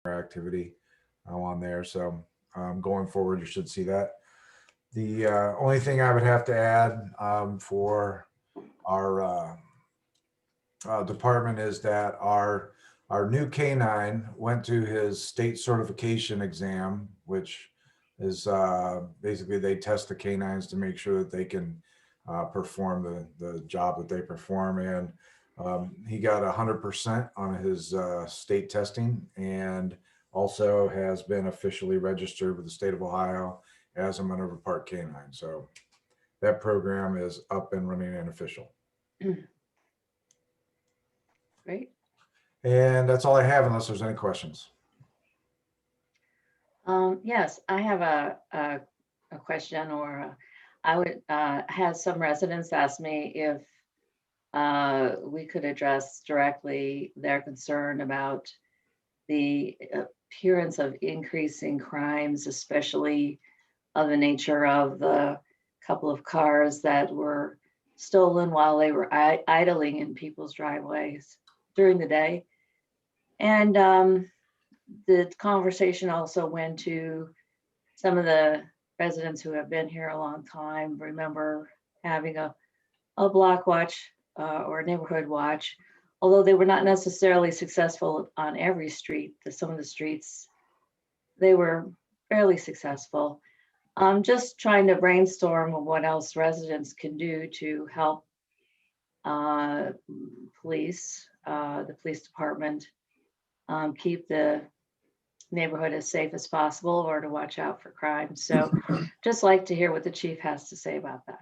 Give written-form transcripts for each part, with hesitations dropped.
activity on there. So going forward, you should see that. The only thing I would have to add for our department is that our new canine went to his state certification exam, which is basically they test the canines to make sure that they can perform the job that they perform. And he got 100% on his state testing, and also has been officially registered with the state of Ohio as a Minerva Park canine. So that program is up and running and official. Great. And that's all I have, unless there's any questions. Yes, I have a question, or I would have some residents ask me if we could address directly their concern about the appearance of increasing crimes, especially of the nature of the couple of cars that were stolen while they were idling in people's driveways during the day. And the conversation also went to some of the residents who have been here a long time, remember having a block watch or a neighborhood watch, although they were not necessarily successful on every street. Some of the streets, they were fairly successful. I'm just trying to brainstorm of what else residents can do to help uh, the police department, keep the neighborhood as safe as possible or to watch out for crime. So just like to hear what the chief has to say about that.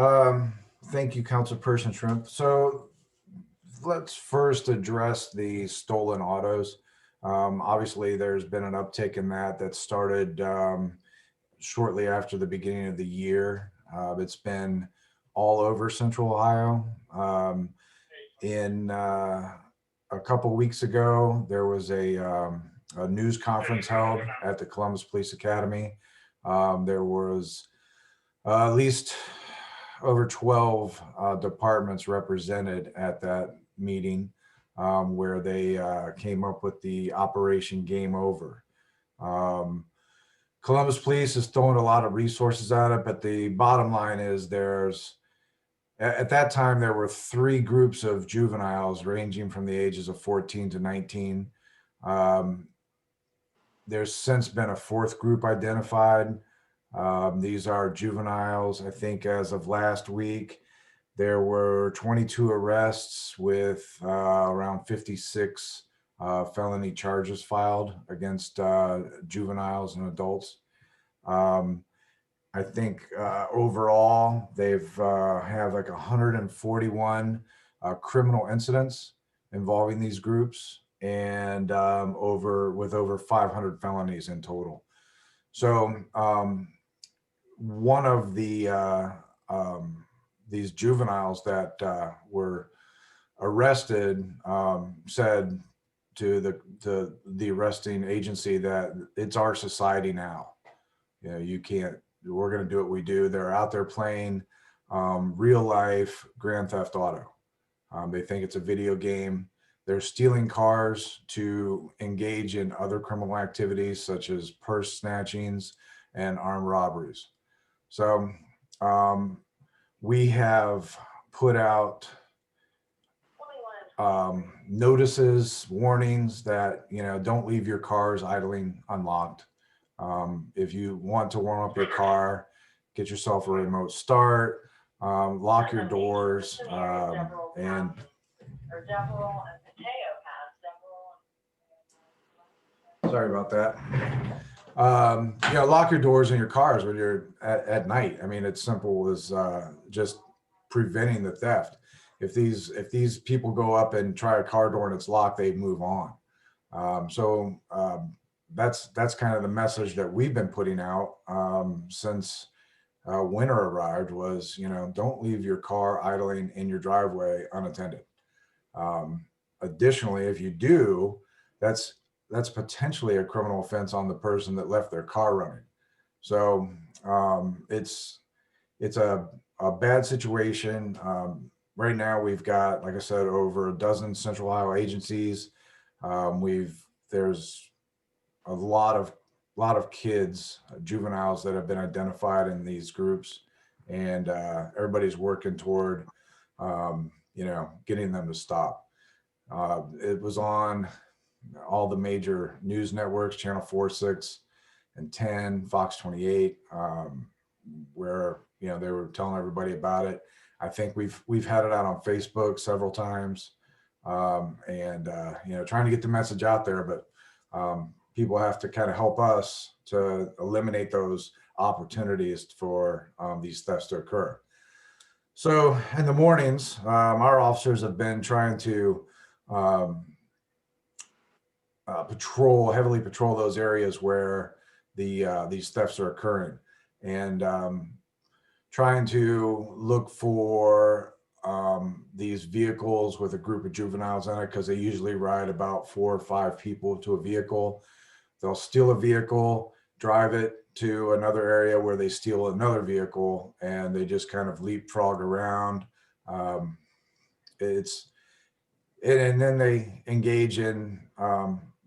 Um, Thank you, Councilperson Shrimp. So let's first address the stolen autos. Obviously, there's been an uptick in that started shortly after the beginning of the year. It's been all over Central Ohio. In A couple weeks ago, there was a news conference held at the Columbus Police Academy. There was at least over 12 departments represented at that meeting, where they came up with the Operation Game Over. Um, Columbus Police has thrown a lot of resources at it, but the bottom line is at that time, there were three groups of juveniles ranging from the ages of 14 to 19. Um, there's since been a fourth group identified. These are juveniles. I think as of last week, there were 22 arrests with around 56 felony charges filed against juveniles and adults. Um, I think overall they've have like 141 criminal incidents involving these groups, and over 500 felonies in total. So one of these juveniles that were arrested said to the arresting agency that it's our society now. You know, you can't. We're going to do what we do. They're out there playing real life Grand Theft Auto. They think it's a video game. They're stealing cars to engage in other criminal activities such as purse snatchings and armed robberies. So um, we have put out notices, warnings that, don't leave your cars idling unlocked. If you want to warm up your car, get yourself a remote start, lock your doors, and sorry about that. Lock your doors in your cars when you're at night. I mean, it's simple as just preventing the theft. If these people go up and try a car door and it's locked, they move on. So that's kind of the message that we've been putting out since winter arrived. Was, don't leave your car idling in your driveway unattended. Um, Additionally, if you do, that's that's potentially a criminal offense on the person that left their car running. So it's a bad situation. Right now, we've got, like I said, over a dozen Central Ohio agencies There's a lot of kids, juveniles that have been identified in these groups, and everybody's working toward, getting them to stop. It was on all the major news networks, Channel 4, 6, and 10, Fox 28, where they were telling everybody about it. I think we've had it out on Facebook several times, and trying to get the message out there. But people have to kind of help us to eliminate those opportunities for these thefts to occur. So in the mornings, our officers have been trying to heavily patrol those areas where these thefts are occurring, and trying to look for these vehicles with a group of juveniles in it, because they usually ride about 4 or 5 people to a vehicle. They'll steal a vehicle, drive it to another area where they steal another vehicle, and they just kind of leapfrog around. And then they engage in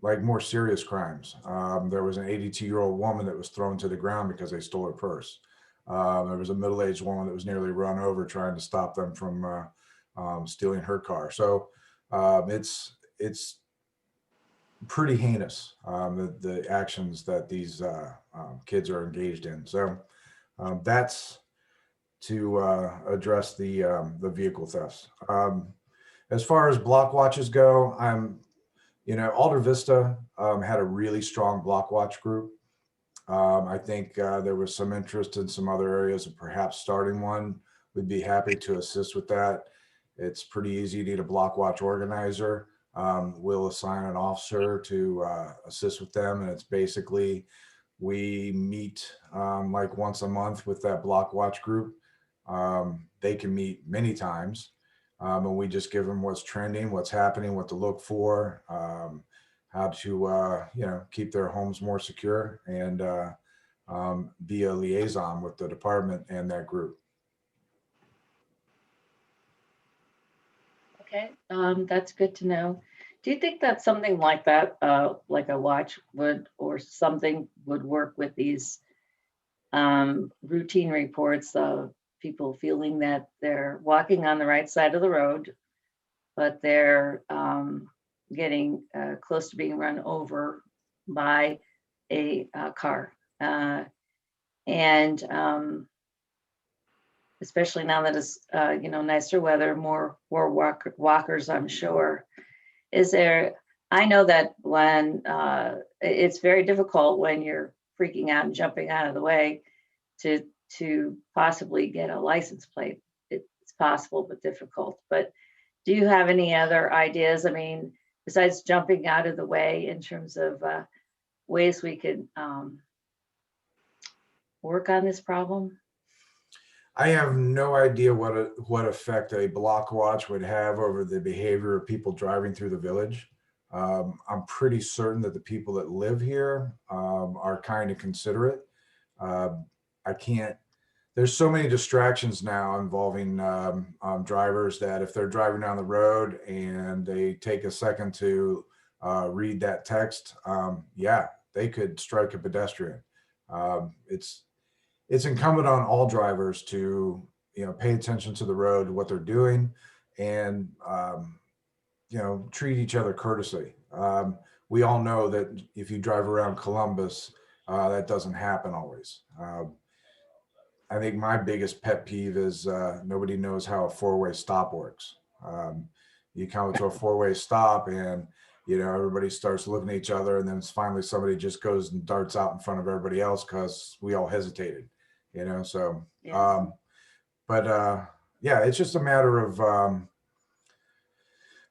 like more serious crimes. There was an 82-year-old woman that was thrown to the ground because they stole her purse. There was a middle-aged woman that was nearly run over trying to stop them from stealing her car. So it's pretty heinous, the actions that these kids are engaged in. So that's to address the vehicle thefts. As far as block watches go, Alder Vista had a really strong block watch group. I think there was some interest in some other areas of perhaps starting one. We'd be happy to assist with that. It's pretty easy. You need a block watch organizer. We'll assign an officer to assist with them. And it's basically, we meet like once a month with that block watch group. They can meet many times. And we just give them what's trending, what's happening, what to look for, how to keep their homes more secure, and be a liaison with the department and that group. Okay, that's good to know. Do you think that something like that, like a watch or something would work with these routine reports of people feeling that they're walking on the right side of the road, but they're getting close to being run over by a car? And especially now that it's nicer weather, more walkers, I'm sure. I know that when it's very difficult when you're freaking out and jumping out of the way to possibly get a license plate. It's possible, but difficult. But do you have any other ideas? I mean, besides jumping out of the way, in terms of ways we could work on this problem? I have no idea what effect a block watch would have over the behavior of people driving through the village. I'm pretty certain that the people that live here are kind of considerate. There's so many distractions now involving drivers, that if they're driving down the road and they take a second to read that text, they could strike a pedestrian. It's incumbent on all drivers to pay attention to the road, what they're doing, and treat each other courtesy. We all know that if you drive around Columbus, that doesn't happen always. I think my biggest pet peeve is nobody knows how a four-way stop works. You come to a four-way stop, and everybody starts looking at each other, and then finally somebody just goes and darts out in front of everybody else because we all hesitated. So Yes. It's just a matter of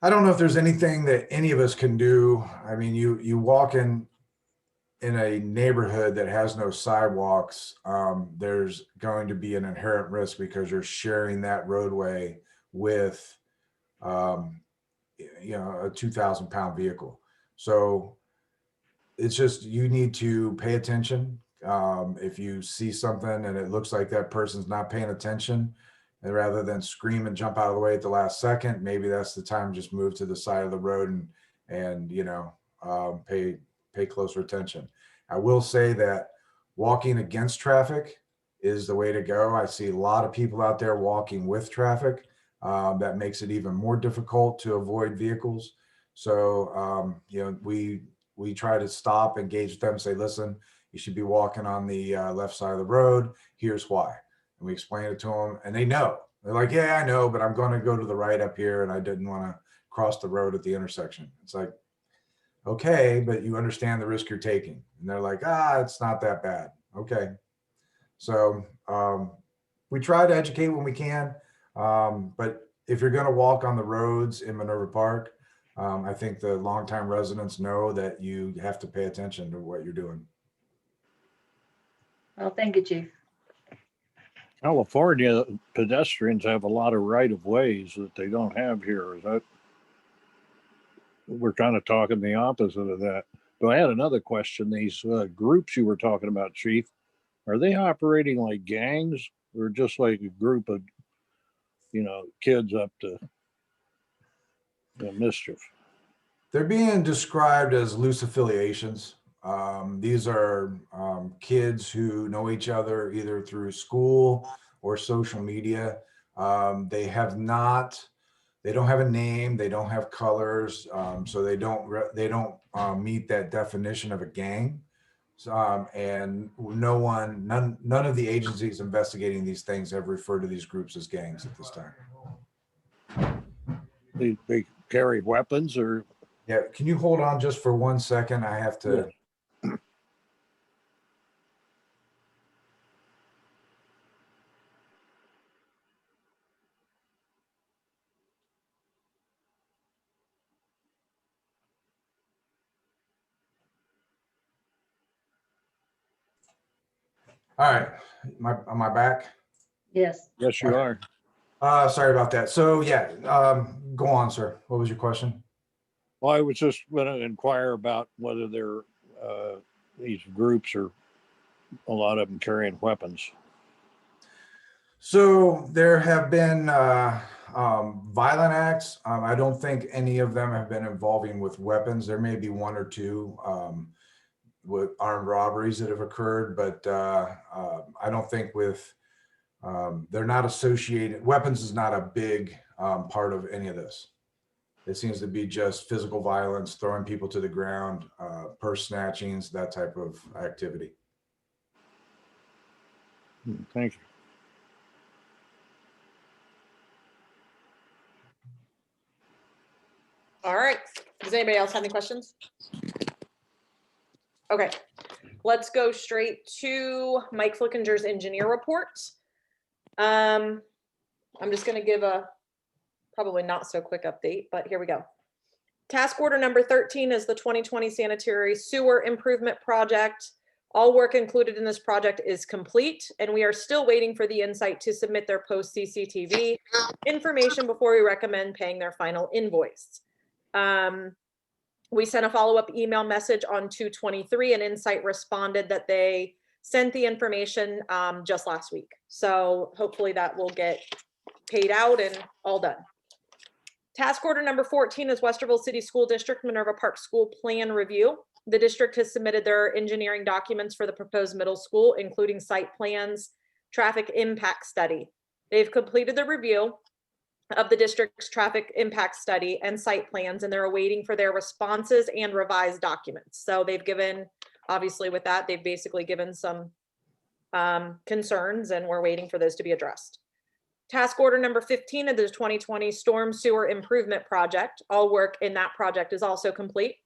I don't know if there's anything that any of us can do. I mean, you walk in a neighborhood that has no sidewalks, there's going to be an inherent risk because you're sharing that roadway with a 2,000-pound vehicle. So it's just, you need to pay attention. If you see something and it looks like that person's not paying attention, and rather than scream and jump out of the way at the last second, maybe that's the time to just move to the side of the road and, pay closer attention. I will say that walking against traffic is the way to go. I see a lot of people out there walking with traffic. That makes it even more difficult to avoid vehicles. So, we try to stop, engage them, say, listen, you should be walking on the left side of the road. Here's why. And we explain it to them, and they know. They're like, yeah, I know, but I'm going to go to the right up here, and I didn't want to cross the road at the intersection. It's like, okay, but you understand the risk you're taking. And they're like, it's not that bad. Okay. So we try to educate when we can. But if you're going to walk on the roads in Minerva Park, I think the longtime residents know that you have to pay attention to what you're doing. Well, thank you, Chief. California pedestrians have a lot of right of ways that they don't have here. Is that, we're kind of talking the opposite of that. But I had another question. These groups you were talking about, Chief, are they operating like gangs or just like a group of, kids up to mischief? They're being described as loose affiliations. These are kids who know each other either through school or social media. They don't have a name, they don't have colors, so they don't meet that definition of a gang. And none of the agencies investigating these things have referred to these groups as gangs at this time. They carry weapons or? Yeah, can you hold on just for 1 second? I have to. Yeah. All right, am I back? Yes. Yes, you are. Sorry about that. So yeah, go on, sir. What was your question? Well, I was just going to inquire about whether these groups are, a lot of them carrying weapons. So there have been violent acts. I don't think any of them have been involving with weapons. There may be one or two with armed robberies that have occurred, but I don't think they're not associated. Weapons is not a big part of any of this. It seems to be just physical violence, throwing people to the ground, purse snatchings, that type of activity. Thank you. All right. Does anybody else have any questions? Okay, let's go straight to Mike Flickinger's engineer report. I'm just going to give a probably not so quick update, but here we go. Task order number 13 is the 2020 sanitary sewer improvement project. All work included in this project is complete, and we are still waiting for the Insight to submit their post CCTV information before we recommend paying their final invoice. We sent a follow-up email message on 2/23, and Insight responded that they sent the information just last week. So hopefully that will get paid out and all done. Task order number 14 is Westerville City School District Minerva Park School Plan Review. The district has submitted their engineering documents for the proposed middle school, including site plans, traffic impact study. They've completed the review of the district's traffic impact study and site plans, and they're awaiting for their responses and revised documents. So they've given, obviously with that, they've basically given some concerns, and we're waiting for those to be addressed. Task order number 15 of the 2020 storm sewer improvement project. All work in that project is also complete.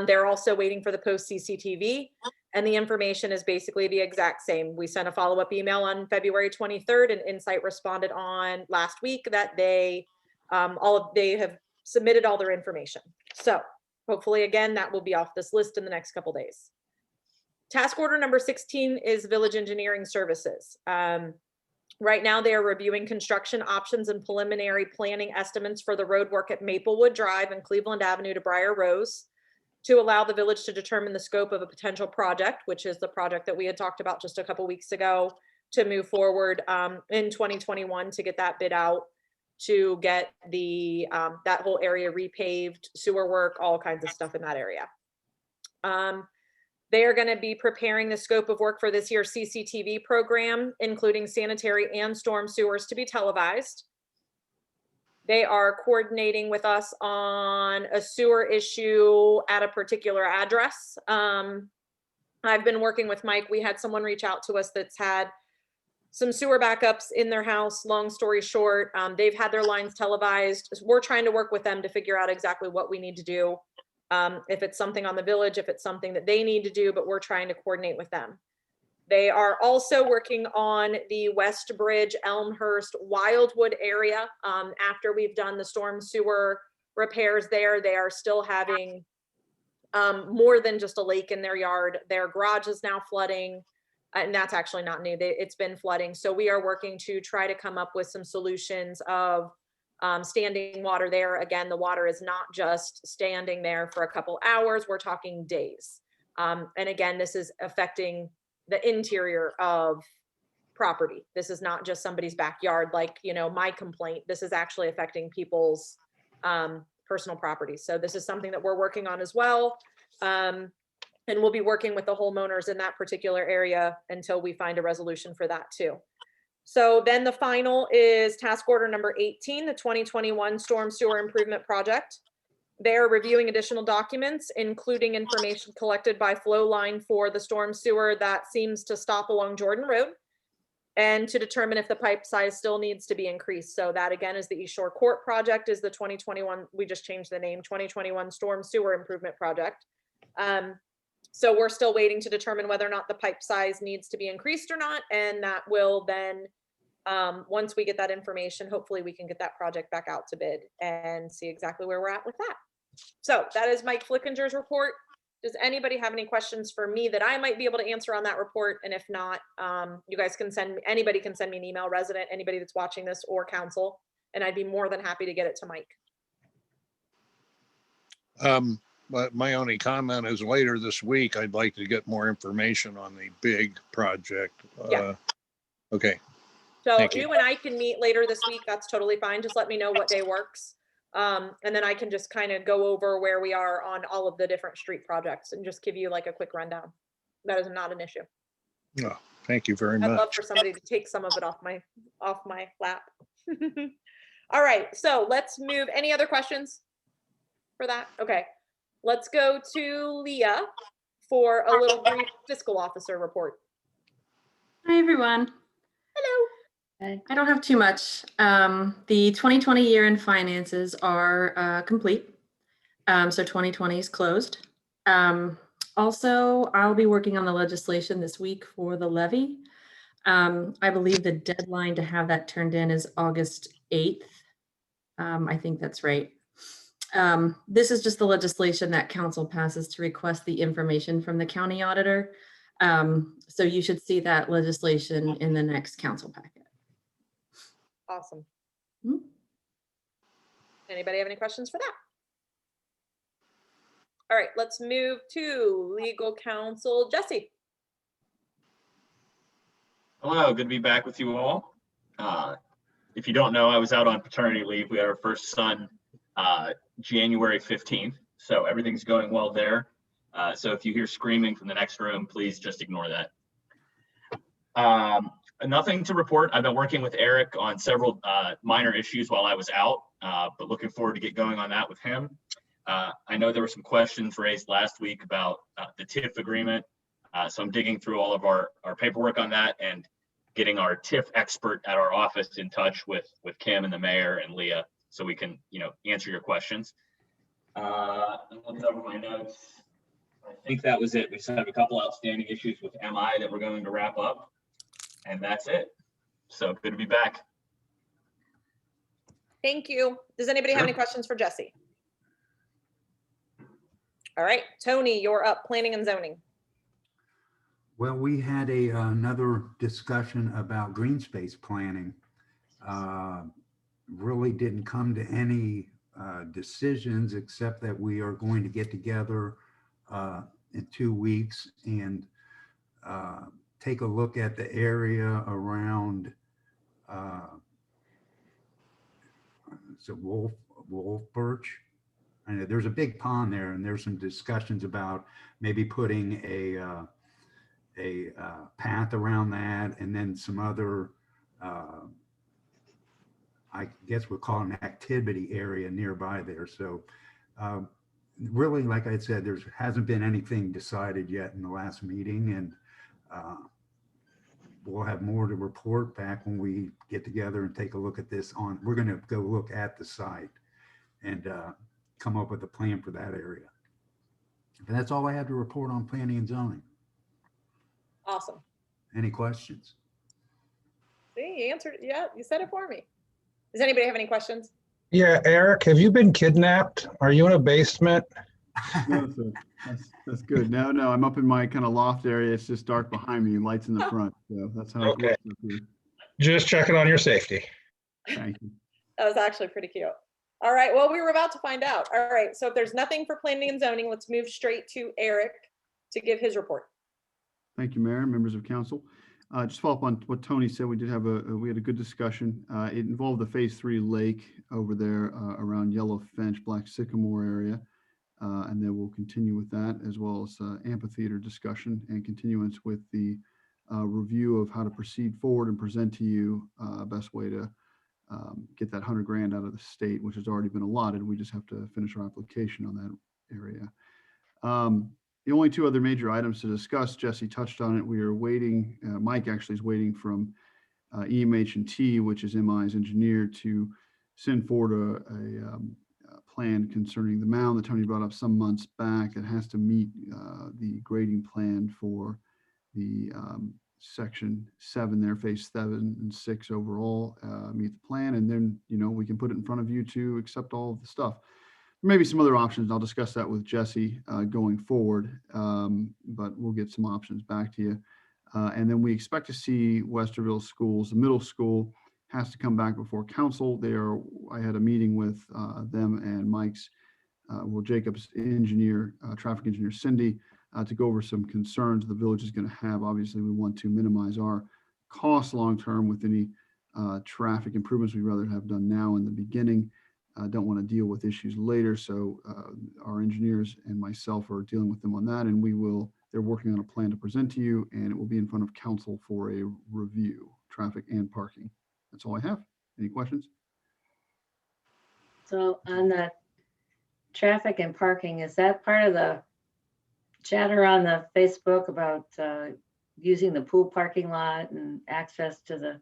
They're also waiting for the post CCTV, and the information is basically the exact same. We sent a follow-up email on February 23rd, and Insight responded on last week that they have submitted all their information. So hopefully, again, that will be off this list in the next couple days. Task order number 16 is Village Engineering Services. Right now, they are reviewing construction options and preliminary planning estimates for the road work at Maplewood Drive and Cleveland Avenue to Briar Rose, to allow the village to determine the scope of a potential project, which is the project that we had talked about just a couple weeks ago, to move forward in 2021 to get that bid out. to get the, that whole area repaved, sewer work, all kinds of stuff in that area. They are going to be preparing the scope of work for this year's CCTV program, including sanitary and storm sewers to be televised. They are coordinating with us on a sewer issue at a particular address. I've been working with Mike. We had someone reach out to us that's had some sewer backups in their house. Long story short, they've had their lines televised. We're trying to work with them to figure out exactly what we need to do. If it's something on the village, if it's something that they need to do, but we're trying to coordinate with them. They are also working on the West Bridge, Elmhurst, Wildwood area. After we've done the storm sewer repairs there, they are still having more than just a lake in their yard. Their garage is now flooding, and that's actually not new. It's been flooding. So we are working to try to come up with some solutions of standing water there. Again, the water is not just standing there for a couple hours. We're talking days. And again, this is affecting the interior of property. This is not just somebody's backyard, like, you know, my complaint. This is actually affecting people's personal property. So this is something that we're working on as well. And we'll be working with the homeowners in that particular area until we find a resolution for that too. So then the final is task order number 18, the 2021 Storm Sewer Improvement Project. They're reviewing additional documents, including information collected by Flowline for the storm sewer that seems to stop along Jordan Road, and to determine if the pipe size still needs to be increased. So that again is the East Shore Court project, is the 2021, we just changed the name, 2021 Storm Sewer Improvement Project. So we're still waiting to determine whether or not the pipe size needs to be increased or not. And that will then, once we get that information, hopefully we can get that project back out to bid and see exactly where we're at with that. So that is Mike Flickinger's report. Does anybody have any questions for me that I might be able to answer on that report? And if not, you guys can anybody can send me an email, resident, anybody that's watching this, or council, and I'd be more than happy to get it to Mike. But my only comment is later this week, I'd like to get more information on the big project. Yeah. Okay. So Thank you. you and I can meet later this week. That's totally fine. Just let me know what day works. And then I can just kind of go over where we are on all of the different street projects and just give you like a quick rundown. That is not an issue. Oh, thank you very I'd love much. for somebody to take some of it off my lap. All right, so let's move. Any other questions for that? Okay, let's go to Leah for a little brief fiscal officer report. Hi, everyone. Hello. I don't have too much. The 2020 year-end finances are complete. So 2020 is closed. Also, I'll be working on the legislation this week for the levy. I believe the deadline to have that turned in is August 8th. I think that's right. This is just the legislation that council passes to request the information from the county auditor. So you should see that legislation in the next council packet. Awesome. Hmm. Anybody have any questions for that? All right, let's move to legal counsel, Jesse. Hello, good to be back with you all. If you don't know, I was out on paternity leave. We had our first son January 15th, so everything's going well there. So if you hear screaming from the next room, please just ignore that. Nothing to report. I've been working with Eric on several minor issues while I was out, but looking forward to get going on that with him. I know there were some questions raised last week about the TIF agreement. So I'm digging through all of our paperwork on that and getting our TIF expert at our office in touch with Kim and the mayor and Leah, so we can, answer your questions. I'm looking over my notes. I think that was it. We just have a couple outstanding issues with MI that we're going to wrap up, and that's it. So good to be back. Thank you. Does anybody have Sure. any questions for Jesse? All right, Tony, you're up, planning and zoning. Well, we had another discussion about green space planning. Really didn't come to any decisions, except that we are going to get together in 2 weeks and take a look at the area around it's a wolf birch. And there's a big pond there, and there's some discussions about maybe putting a path around that, and then some other, I guess we'll call it an activity area nearby there. So really, like I said, there hasn't been anything decided yet in the last meeting, and we'll have more to report back when we get together and take a look at this we're going to go look at the site and come up with a plan for that area. And that's all I have to report on planning and zoning. Awesome. Any questions? See, you answered. Yeah, you said it for me. Does anybody have any questions? Yeah, Eric, have you been kidnapped? Are you in a basement? No, sir. That's good. No, I'm up in my kind of loft area. It's just dark behind me, lights in the front. So that's how it Okay. works up here. Just checking on your safety. Thank you. That was actually pretty cute. All right, well, we were about to find out. All right, so if there's nothing for planning and zoning, let's move straight to Eric to give his report. Thank you, Mayor, members of council. Just follow up on what Tony said. We did have we had a good discussion. It involved the phase 3 lake over there around Yellow Finch, Black Sycamore area. And then we'll continue with that, as well as amphitheater discussion and continuance with the review of how to proceed forward and present to you best way to get that $100,000 out of the state, which has already been allotted. We just have to finish our application on that area. The only two other major items to discuss, Jesse touched on it. We are waiting, Mike actually is waiting from EMH&T, which is MI's engineer, to send forward a plan concerning the mound that Tony brought up some months back. It has to meet the grading plan for the section 7 there, phase 7 and 6 overall, meet the plan. And then, we can put it in front of you to accept all of the stuff. Maybe some other options. I'll discuss that with Jesse going forward, but we'll get some options back to you. And then we expect to see Westerville schools, the middle school has to come back before council. I had a meeting with them and Mike's, Jacob's engineer, traffic engineer Cindy, to go over some concerns the village is going to have. Obviously, we want to minimize our costs long-term with any traffic improvements we'd rather have done now in the beginning. Don't want to deal with issues later. So our engineers and myself are dealing with them on that, and they're working on a plan to present to you, and it will be in front of council for a review, traffic and parking. That's all I have. Any questions? So on the traffic and parking, is that part of the chatter on the Facebook about using the pool parking lot and access to the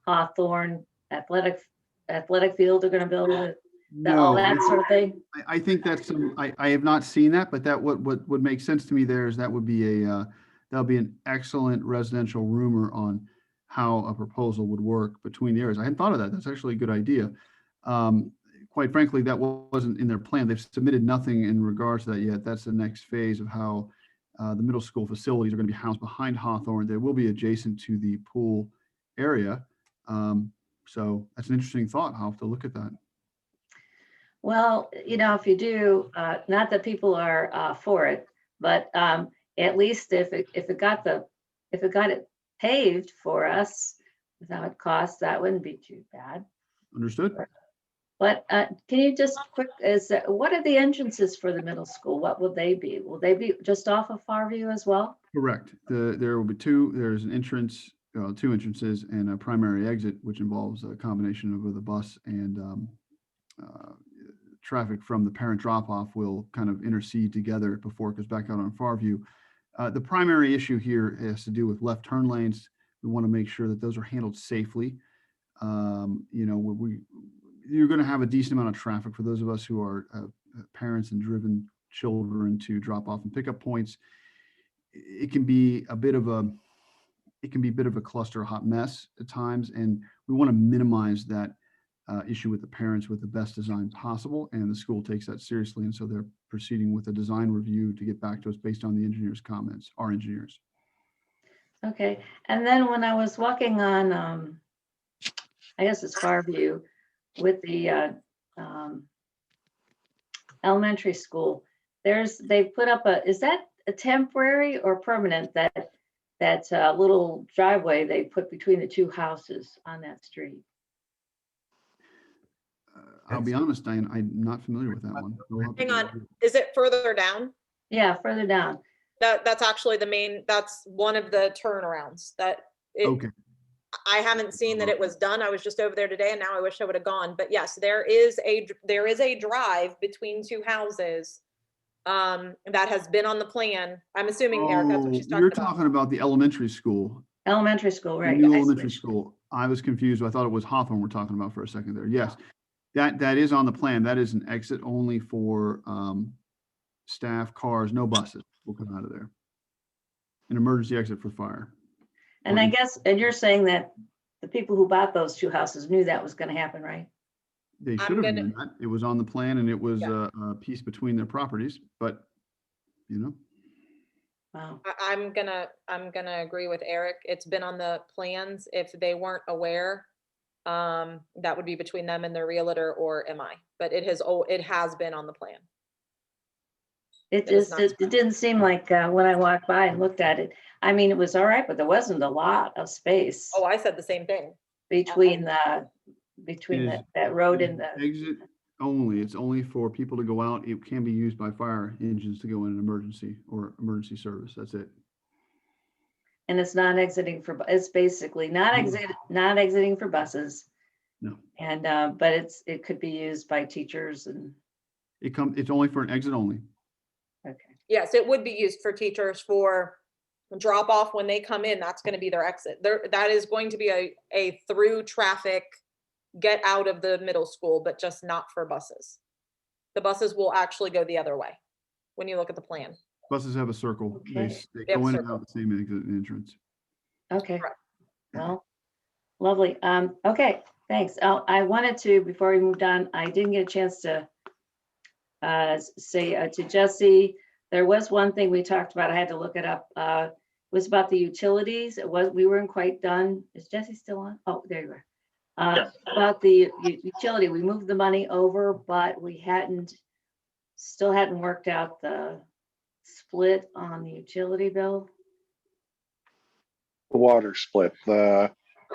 Hawthorne athletic field they're going to build it? All that sort of thing? I think that's I have not seen that, but that what would make sense to me there is that would be that'll be an excellent residential rumor on how a proposal would work between the areas. I hadn't thought of that. That's actually a good idea. Quite frankly, that wasn't in their plan. They've submitted nothing in regards to that yet. That's the next phase of how the middle school facilities are going to be housed behind Hawthorne. They will be adjacent to the pool area. So that's an interesting thought. I'll have to look at that. Well, if you do, not that people are for it, but at least if it got it paved for us without cost, that wouldn't be too bad. Understood. But can you just what are the entrances for the middle school? What will they be? Will they be just off of Farview as well? Correct. There will be two. There's an entrance, two entrances, and a primary exit, which involves a combination of the bus and traffic from the parent drop-off will kind of intercede together before it goes back out on Farview. The primary issue here has to do with left turn lanes. We want to make sure that those are handled safely. You're going to have a decent amount of traffic for those of us who are parents and driven children to drop off and pickup points. It can be a bit of a cluster, a hot mess at times, and we want to minimize that issue with the parents with the best design possible, and the school takes that seriously, and so they're proceeding with a design review to get back to us based on the engineers' comments, our engineers. Okay, and then when I was walking on, I guess it's Farview, with the elementary school, they put up is that a temporary or permanent, that little driveway they put between the two houses on that street? I'll be honest, Diane, I'm not familiar with that one. We'll have to Hang go on. over it. Is it further down? Yeah, further down. That's actually the main, that's one of the turnarounds that Okay, I haven't seen that it was done. I was just over there today and now I wish I would have gone. But yes, there is a drive between two houses that has been on the plan. I'm assuming, Eric, that's what she's you're talking about. talking about the elementary school. Elementary school, The right? new I elementary switched. school. I was confused. I thought it was Hawthorne we're talking about for a second there. Yes. That is on the plan. That is an exit only for staff, cars, no buses will come out of there. An emergency exit for fire. And I guess, and you're saying that the people who bought those two houses knew that was going to happen, right? They I'm should have gonna- known that. It was on the plan and it was Yeah. a piece between their properties, but you know, Wow. I'm gonna agree with Eric. It's been on the plans. If they weren't aware, that would be between them and their realtor or MI, but it has been on the plan. It It is just, not it didn't seem like, when I walked by and looked at it, I mean, it was all right, but there wasn't a lot of space Oh, I said the same thing. between is- that road it and is the, exit only. It's only for people to go out. It can be used by fire engines to go in an emergency or emergency service. That's it. and it's not exiting for, it's basically not exiting for buses. No. And, but it could be used by teachers and, It's only for an exit only. okay. Yes, it would be used for teachers for drop off when they come in. That's gonna be their exit. That is going to be a through traffic, get out of the middle school, but just not for buses. The buses will actually go the other way when you look at the plan. Buses have a circle. They, Okay. they They have go a in and circle. out the same exit and entrance. Okay, Correct. well, lovely. Okay, thanks. I wanted to, before we moved on, I didn't get a chance to say to Jesse, there was one thing we talked about, I had to look it up, was about the utilities. We weren't quite done. Is Jesse still on? Oh, there you are. Yes. About the utility, we moved the money over, but we still hadn't worked out the split on the utility bill. The water split, I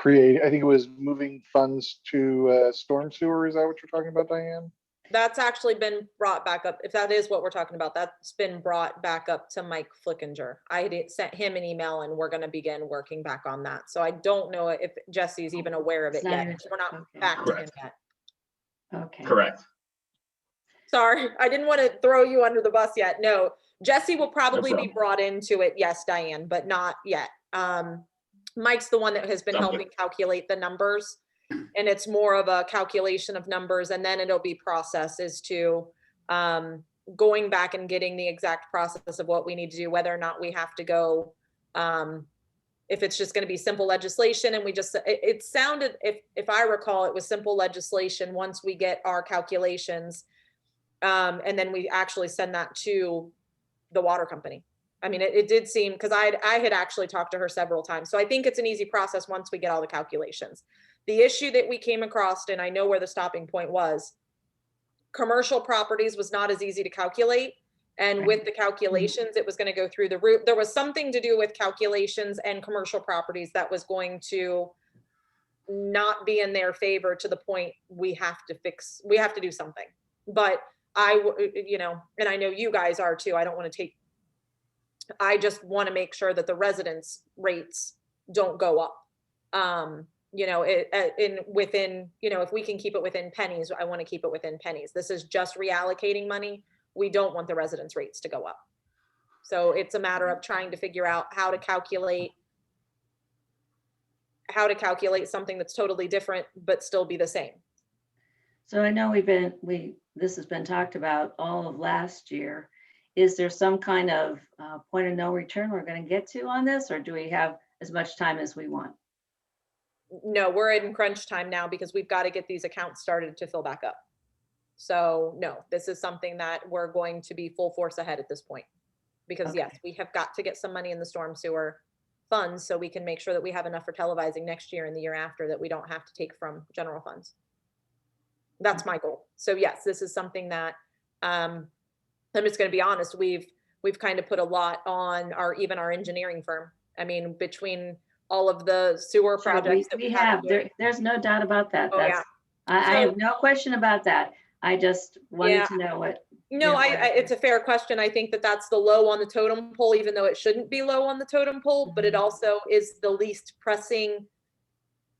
think it was moving funds to storm sewer. Is that what you're talking about, Diane? That's actually been brought back up. If that is what we're talking about, that's been brought back up to Mike Flickinger. I had sent him an email and we're gonna begin working back on that. So I don't know if Jesse's even aware of It's it not yet. even- 'Cause we're not okay. back to him Correct. yet. Okay. Correct. Sorry, I didn't want to throw you under the bus yet. No, Jesse will probably be problem. brought into it. Yes, Diane, but not yet. Mike's the one that has been Sounds good. helping calculate the numbers. And it's more of a calculation of numbers and then it'll be processes to going back and getting the exact process of what we need to do, whether or not we have to go, if it's just going to be simple legislation and we just, it sounded, if I recall, it was simple legislation once we get our calculations. And then we actually send that to the water company. I mean, it did seem, because I had actually talked to her several times. So I think it's an easy process once we get all the calculations. The issue that we came across, and I know where the stopping point was, commercial properties was not as easy to calculate. And with the calculations, it was going to go through the roof. There was something to do with calculations and commercial properties that was going to not be in their favor to the point we have to do something. But and I know you guys are too. I just want to make sure that the residents' rates don't go up. If we can keep it within pennies, I want to keep it within pennies. This is just reallocating money. We don't want the residents' rates to go up. So it's a matter of trying to figure out how to calculate something that's totally different, but still be the same. So I know this has been talked about all of last year. Is there some kind of point of no return we're going to get to on this, or do we have as much time as we want? No, we're in crunch time now because we've got to get these accounts started to fill back up. So no, this is something that we're going to be full force ahead at this point. Because yes, we have got to get some money in the storm sewer funds so we can make sure that we have enough for televising next year and the year after, that we don't have to take from general funds. That's my goal. So yes, this is something that I'm just going to be honest, we've kind of put a lot on even our engineering firm. I mean, between all of the sewer Sure, projects that we have, there's no doubt about that. Oh, yeah. I So- have no question about that. I just Yeah. wanted to know what. No, know, it's a fair question. I think that that's the low on the totem pole, even though it shouldn't be low on the totem pole, but it Mhm. also is the least pressing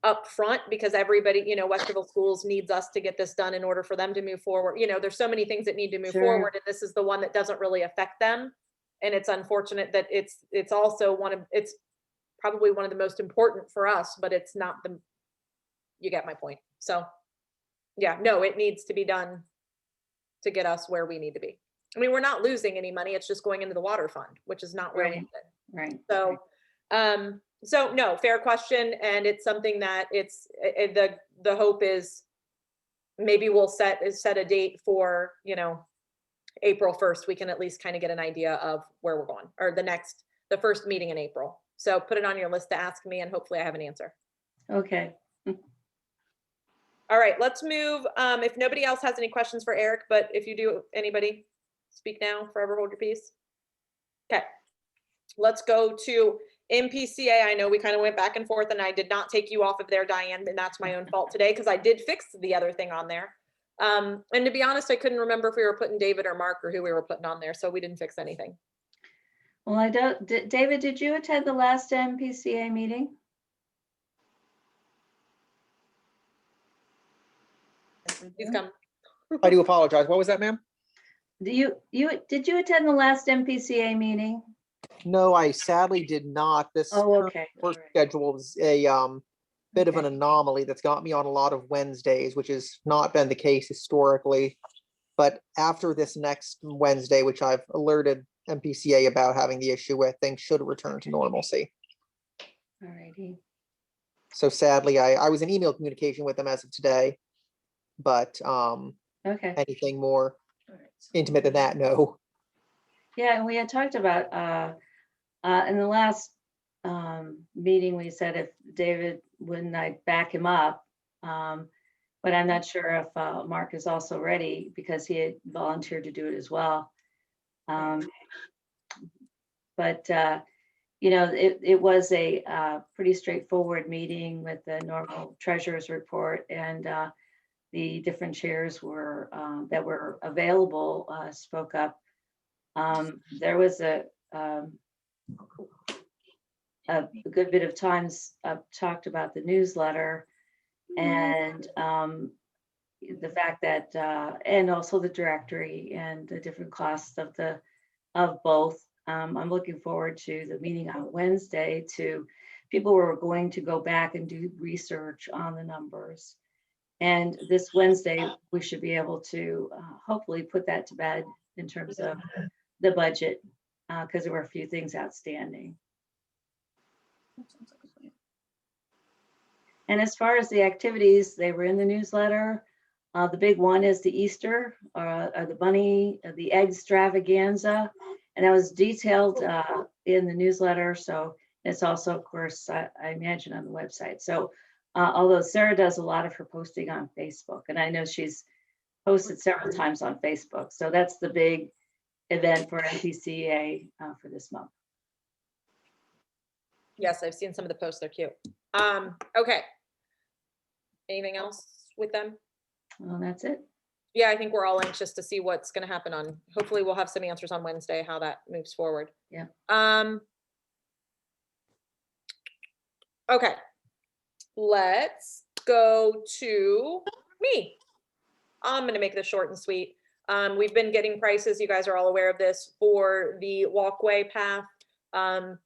up front because everybody, Westerville Schools needs us to get this done in order for them to move forward. There's so many things that need to move Sure. forward, and this is the one that doesn't really affect them. And it's unfortunate that it's also it's probably one of the most important for us, but it's not you get my point. So yeah, no, it needs to be done to get us where we need to be. I mean, we're not losing any money. It's just going into the water fund, which is not where we Right. need it. Right. So, so no, fair question. And it's something that the hope is maybe we'll set a date for, April 1st. We can at least kind of get an idea of where we're going, or the first meeting in April. So put it on your list to ask me and hopefully I have an answer. Okay. All right, let's move. If nobody else has any questions for Eric, but if you do, anybody, speak now, forever hold your peace. Okay, let's go to MPCA. I know we kind of went back and forth and I did not take you off of there, Diane, and that's my own fault today because I did fix the other thing on there. And to be honest, I couldn't remember if we were putting David or Mark or who we were putting on there, so we didn't fix anything. Well, I don't, David, did you attend the last MPCA meeting? He's come. I do apologize. What was that, ma'am? Did you attend the last MPCA meeting? No, I sadly did not. This Oh, current okay. work All right. schedule is a bit of an Okay. anomaly that's got me on a lot of Wednesdays, which has not been the case historically. But after this next Wednesday, which I've alerted MPCA about having the issue with, things should return to normalcy. All righty. So sadly, I was in email communication with them as of today, but Okay. anything more intimate than that, no. Yeah, and we had talked about, in the last meeting, we said if David, wouldn't I back him up? But I'm not sure if Mark is also ready because he had volunteered to do it as well. But it was a pretty straightforward meeting with the normal treasurer's report, and the different chairs that were available spoke up. There was a good bit of times talked about the newsletter and the fact that and also the directory and the different costs of both. I'm looking forward to the meeting on Wednesday. People were going to go back and do research on the numbers. And this Wednesday, we should be able to hopefully put that to bed in terms of the budget, because there were a few things outstanding. And as far as the activities, they were in the newsletter. The big one is the Easter, or the bunny, the egg extravaganza. And that was detailed in the newsletter. So it's also, of course, I imagine on the website. So although Sarah does a lot of her posting on Facebook, and I know she's posted several times on Facebook. So that's the big event for MPCA for this month. Yes, I've seen some of the posts. They're cute. Okay. Anything else with them? Well, that's it. Yeah, I think we're all anxious to see what's going to happen hopefully we'll have some answers on Wednesday, how that moves forward. Yeah. Okay. Let's go to me. I'm going to make this short and sweet. We've been getting prices. You guys are all aware of this for the walkway path. I'm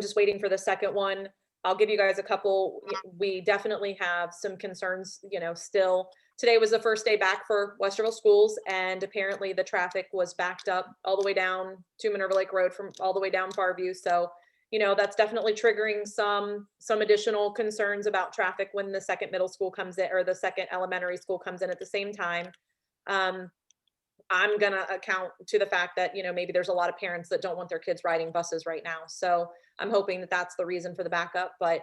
just waiting for the second one. I'll give you guys a couple. We definitely have some concerns, still. Today was the first day back for Westerville schools, and apparently the traffic was backed up all the way down to Minerva Lake Road from all the way down Farview. So, that's definitely triggering some additional concerns about traffic when the second middle school comes in, or the second elementary school comes in at the same time. I'm gonna account to the fact that, maybe there's a lot of parents that don't want their kids riding buses right now. So I'm hoping that that's the reason for the backup, but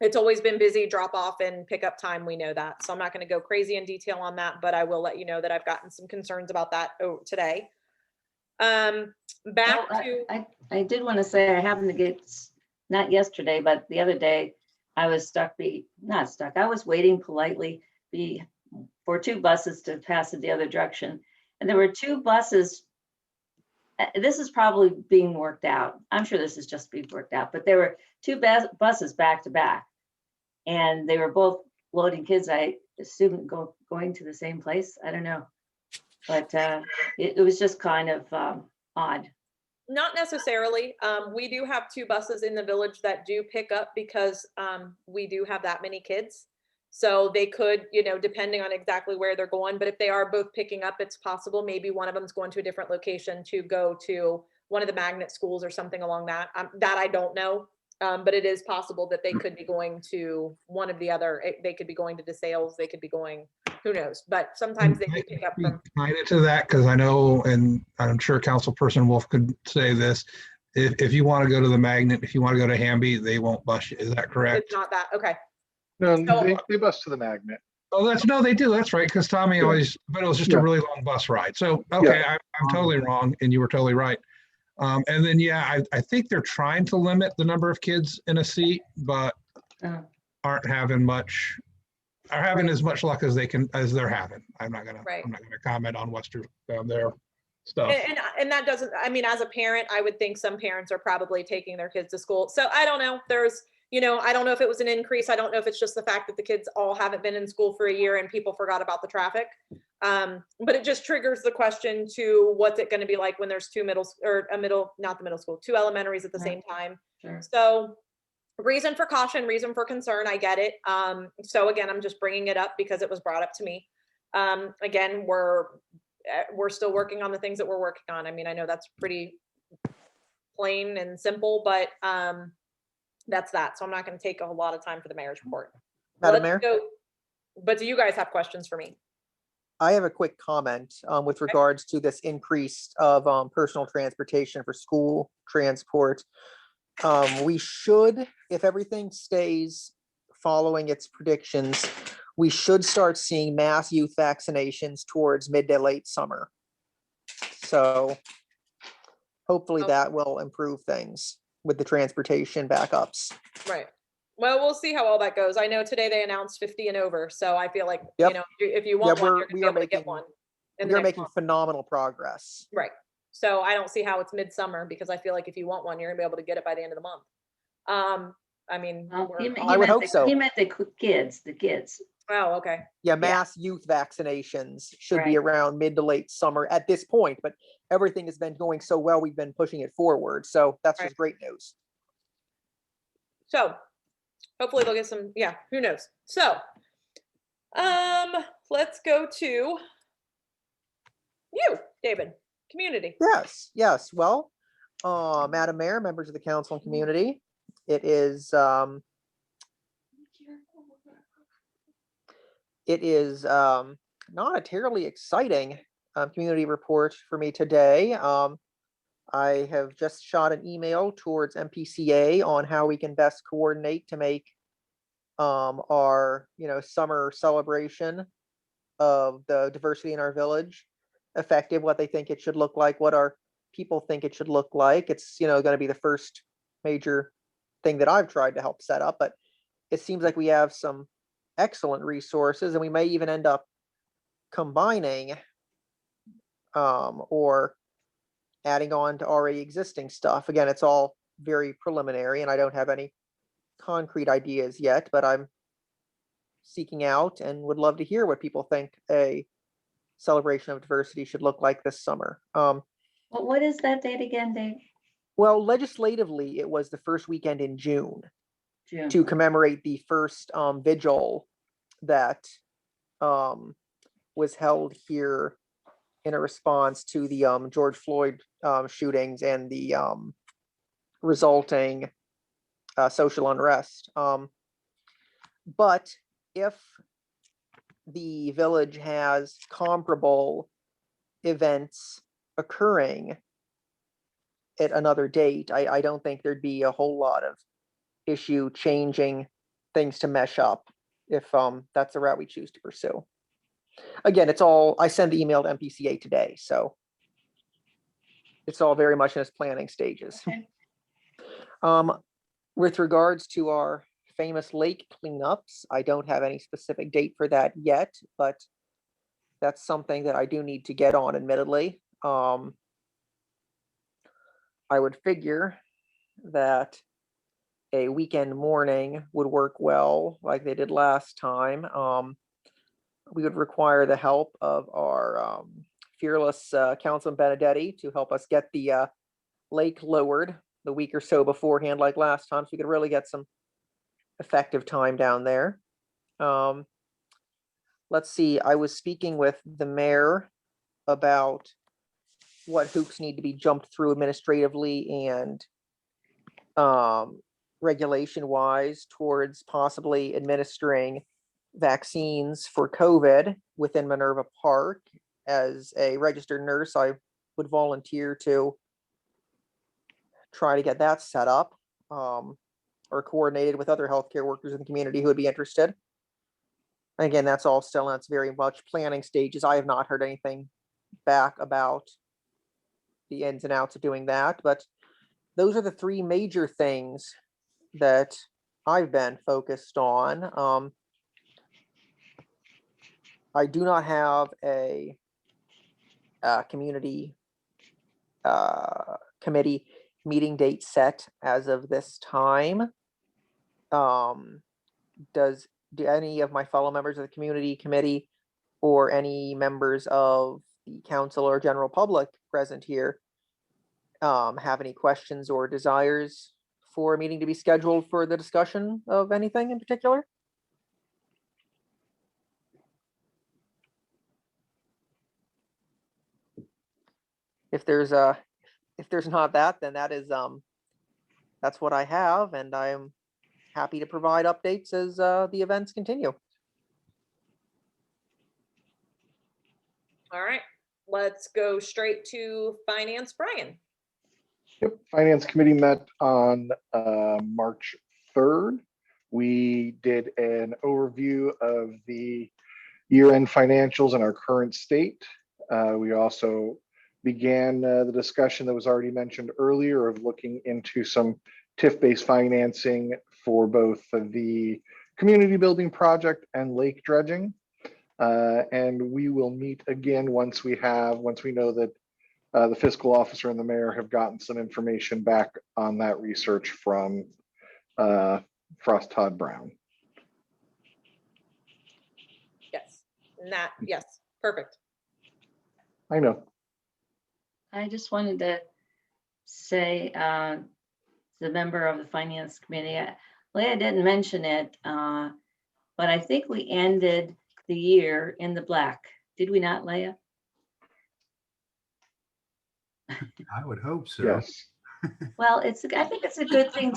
it's always been busy, drop off and pickup time. We know that. So I'm not gonna go crazy in detail on that, but I will let you know that I've gotten some concerns about that today. Back to, I did want to say I happened to get, not yesterday, but the other day, I was not stuck, I was waiting politely for two buses to pass in the other direction. And there were two buses. This is probably being worked out. I'm sure this is just being worked out, but there were two buses back to back. And they were both loading kids, I assume going to the same place. I don't know. But it was just kind of odd. Not necessarily. We do have two buses in the village that do pick up because we do have that many kids. So they could, depending on exactly where they're going, but if they are both picking up, it's possible maybe one of them's going to a different location to go to one of the magnet schools or something along that. That I don't know. But it is possible that they could be going to one of the other, they could be going to DeSales, they could be going, who knows? But sometimes they do pick up from. Kind of to that, because I know, and I'm sure Councilperson Wolf could say this, if you want to go to the Magnet, if you want to go to Hamby, they won't bus you. Is that correct? It's not that, okay. No, So- they bus to the Magnet. Oh, no, they do. That's right. Because Tommy Yeah. always, but it was just Yeah. a really long bus ride. So, okay, I'm totally wrong, and you were totally right. And then, yeah, I think they're trying to limit the number of kids in a seat, but Oh. aren't having as much luck as they're having. I'm not gonna comment on Western their stuff. And that doesn't, I mean, as a parent, I would think some parents are probably taking their kids to school. So I don't know. I don't know if it was an increase. I don't know if it's just the fact that the kids all haven't been in school for a year and people forgot about the traffic. But it just triggers the question to what's it going to be like when there's two elementaries at the Right. same time. Sure. So reason for caution, reason for concern, I get it. So again, I'm just bringing it up because it was brought up to me. Again, we're still working on the things that we're working on. I mean, I know that's pretty plain and simple, but that's that. So I'm not going to take a whole lot of time for the mayor's report. Madam Let's Mayor? go. But do you guys have questions for me? I have a quick comment with regards to this increase of personal transportation for school transport. We should, if everything stays following its predictions, we should start seeing mass youth vaccinations towards mid to late summer. So hopefully Okay. that will improve things with the transportation backups. Right. Well, we'll see how all that goes. I know today they announced 50 and over. So I feel like, Yep. if you want one, we're- you're going we to are be able to get making- one. We in the are next making month. phenomenal progress. Right. So I don't see how it's midsummer because I feel like if you want one, you're gonna be able to get it by the end of the month. I mean, Well, we're I would hope so. He meant the kids. oh, okay. Yeah, mass youth vaccinations should be Right. around mid to late summer at this point, but everything has been going so well, we've been pushing it forward. So that's Right. just great news. So hopefully they'll get some, who knows? So, let's go to you, David, community. Yes. Well, Madam Mayor, members of the council and community, it is not a terribly exciting community report for me today. I have just shot an email towards MPCA on how we can best coordinate to make our summer celebration of the diversity in our village effective, what they think it should look like, what our people think it should look like. It's going to be the first major thing that I've tried to help set up, but it seems like we have some excellent resources and we may even end up combining or adding on to already existing stuff. Again, it's all very preliminary and I don't have any concrete ideas yet, but I'm seeking out and would love to hear what people think a celebration of diversity should look like this summer. What is that date again, Dave? Well, legislatively, it was the first weekend in June June. to commemorate the first vigil that was held here in a response to the George Floyd shootings and the resulting social unrest. But if the village has comparable events occurring at another date, I don't think there'd be a whole lot of issue changing things to mesh up if that's the route we choose to pursue. Again, I sent the email to MPCA today, so it's all very much in its planning stages. Okay. With regards to our famous lake cleanups. I don't have any specific date for that yet, but that's something that I do need to get on, admittedly. I would figure that a weekend morning would work well, like they did last time. We would require the help of our fearless Councilman Benedetti to help us get the lake lowered the week or so beforehand, like last time, so we could really get some effective time down there. Let's see, I was speaking with the mayor about what hoops need to be jumped through administratively and regulation wise towards possibly administering vaccines for COVID within Minerva Park. As a registered nurse, I would volunteer to try to get that set up, or coordinated with other healthcare workers in the community who would be interested. Again, that's all still in its very much planning stages. I have not heard anything back about the ins and outs of doing that, but those are the three major things that I've been focused on. I do not have a community committee meeting date set as of this time. Do any of my fellow members of the community committee or any members of the council or general public present here have any questions or desires for a meeting to be scheduled for the discussion of anything in particular? If there's not that, then that is that's what I have, and I'm happy to provide updates as the events continue. All right, let's go straight to finance. Brian. Yep, Finance Committee met on March 3rd. We did an overview of the year-end financials and our current state. We also began the discussion that was already mentioned earlier of looking into some TIF-based financing for both the community building project and lake dredging. And we will meet again once we know that the fiscal officer and the mayor have gotten some information back on that research from Frost Todd Brown. Yes, yes, perfect. I know. I just wanted to say, the member of the finance committee, Leah didn't mention it, but I think we ended the year in the black. Did we not, Leah? I would hope so. Yes. Well, I think it's a good thing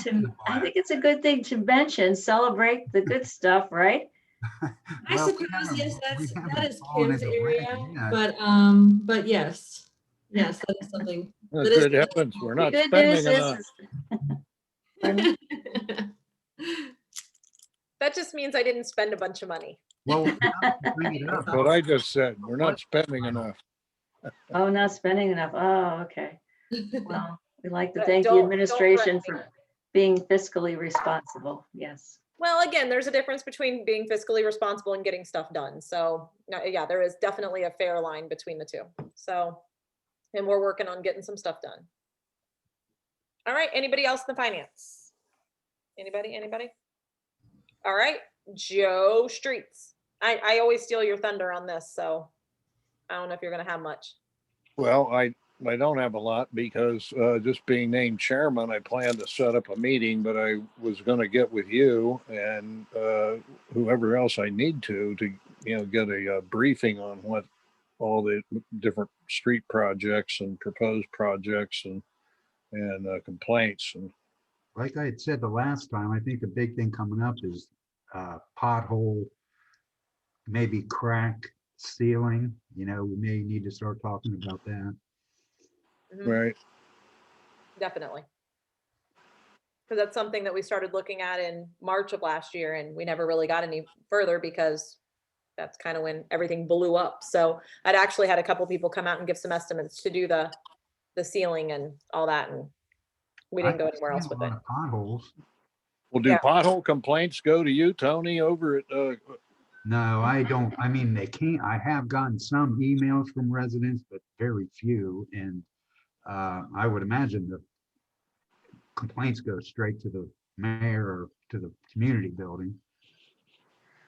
to mention, celebrate the good stuff, right? I Well, we suppose, haven't- yes, we that haven't is fallen Kim's into red area, yet. but yes, that is something. That's That is- good heavens, we're not The good news spending enough. Pardon? That just means I didn't spend a bunch of money. Well, bring it up. That's what I just said. We're not spending enough. Oh, not spending enough. Oh, okay. Well, we'd like to But thank the don't administration threaten me. for being fiscally responsible. Yes. Well, again, there's a difference between being fiscally responsible and getting stuff done. So yeah, there is definitely a fair line between the two. So, and we're working on getting some stuff done. All right, anybody else in the finance? Anybody? All right, Joe Streets. I always steal your thunder on this, so I don't know if you're gonna have much. Well, I don't have a lot because just being named chairman, I plan to set up a meeting, but I was going to get with you and whoever else I need to get a briefing on what all the different street projects and proposed projects and complaints. And Like I had said the last time, I think the big thing coming up is pothole, maybe crack ceiling. We may need to start talking about that. Mhm, right. definitely. Because that's something that we started looking at in March of last year, and we never really got any further because that's kind of when everything blew up. So I'd actually had a couple people come out and give some estimates to do the ceiling and all that, and we didn't go anywhere else with it. Potholes. Well, do Yeah. pothole complaints go to you, Tony, over at, No, I don't. I mean, they can't, I have gotten some emails from residents, but very few. And I would imagine the complaints go straight to the mayor or to the community building.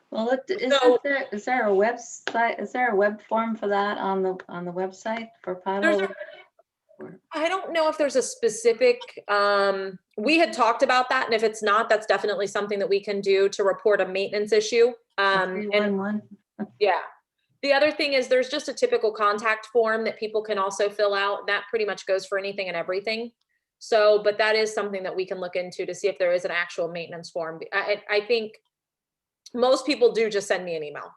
Well, So- is there a website, is there a web form for that on the website for There's pothole? I don't know if there's a specific, we had talked about that, and if it's not, that's definitely something that we can do to report a maintenance issue. And 311? yeah. The other thing is there's just a typical contact form that people can also fill out. That pretty much goes for anything and everything. So, but that is something that we can look into to see if there is an actual maintenance form. I think most people do just send me an email.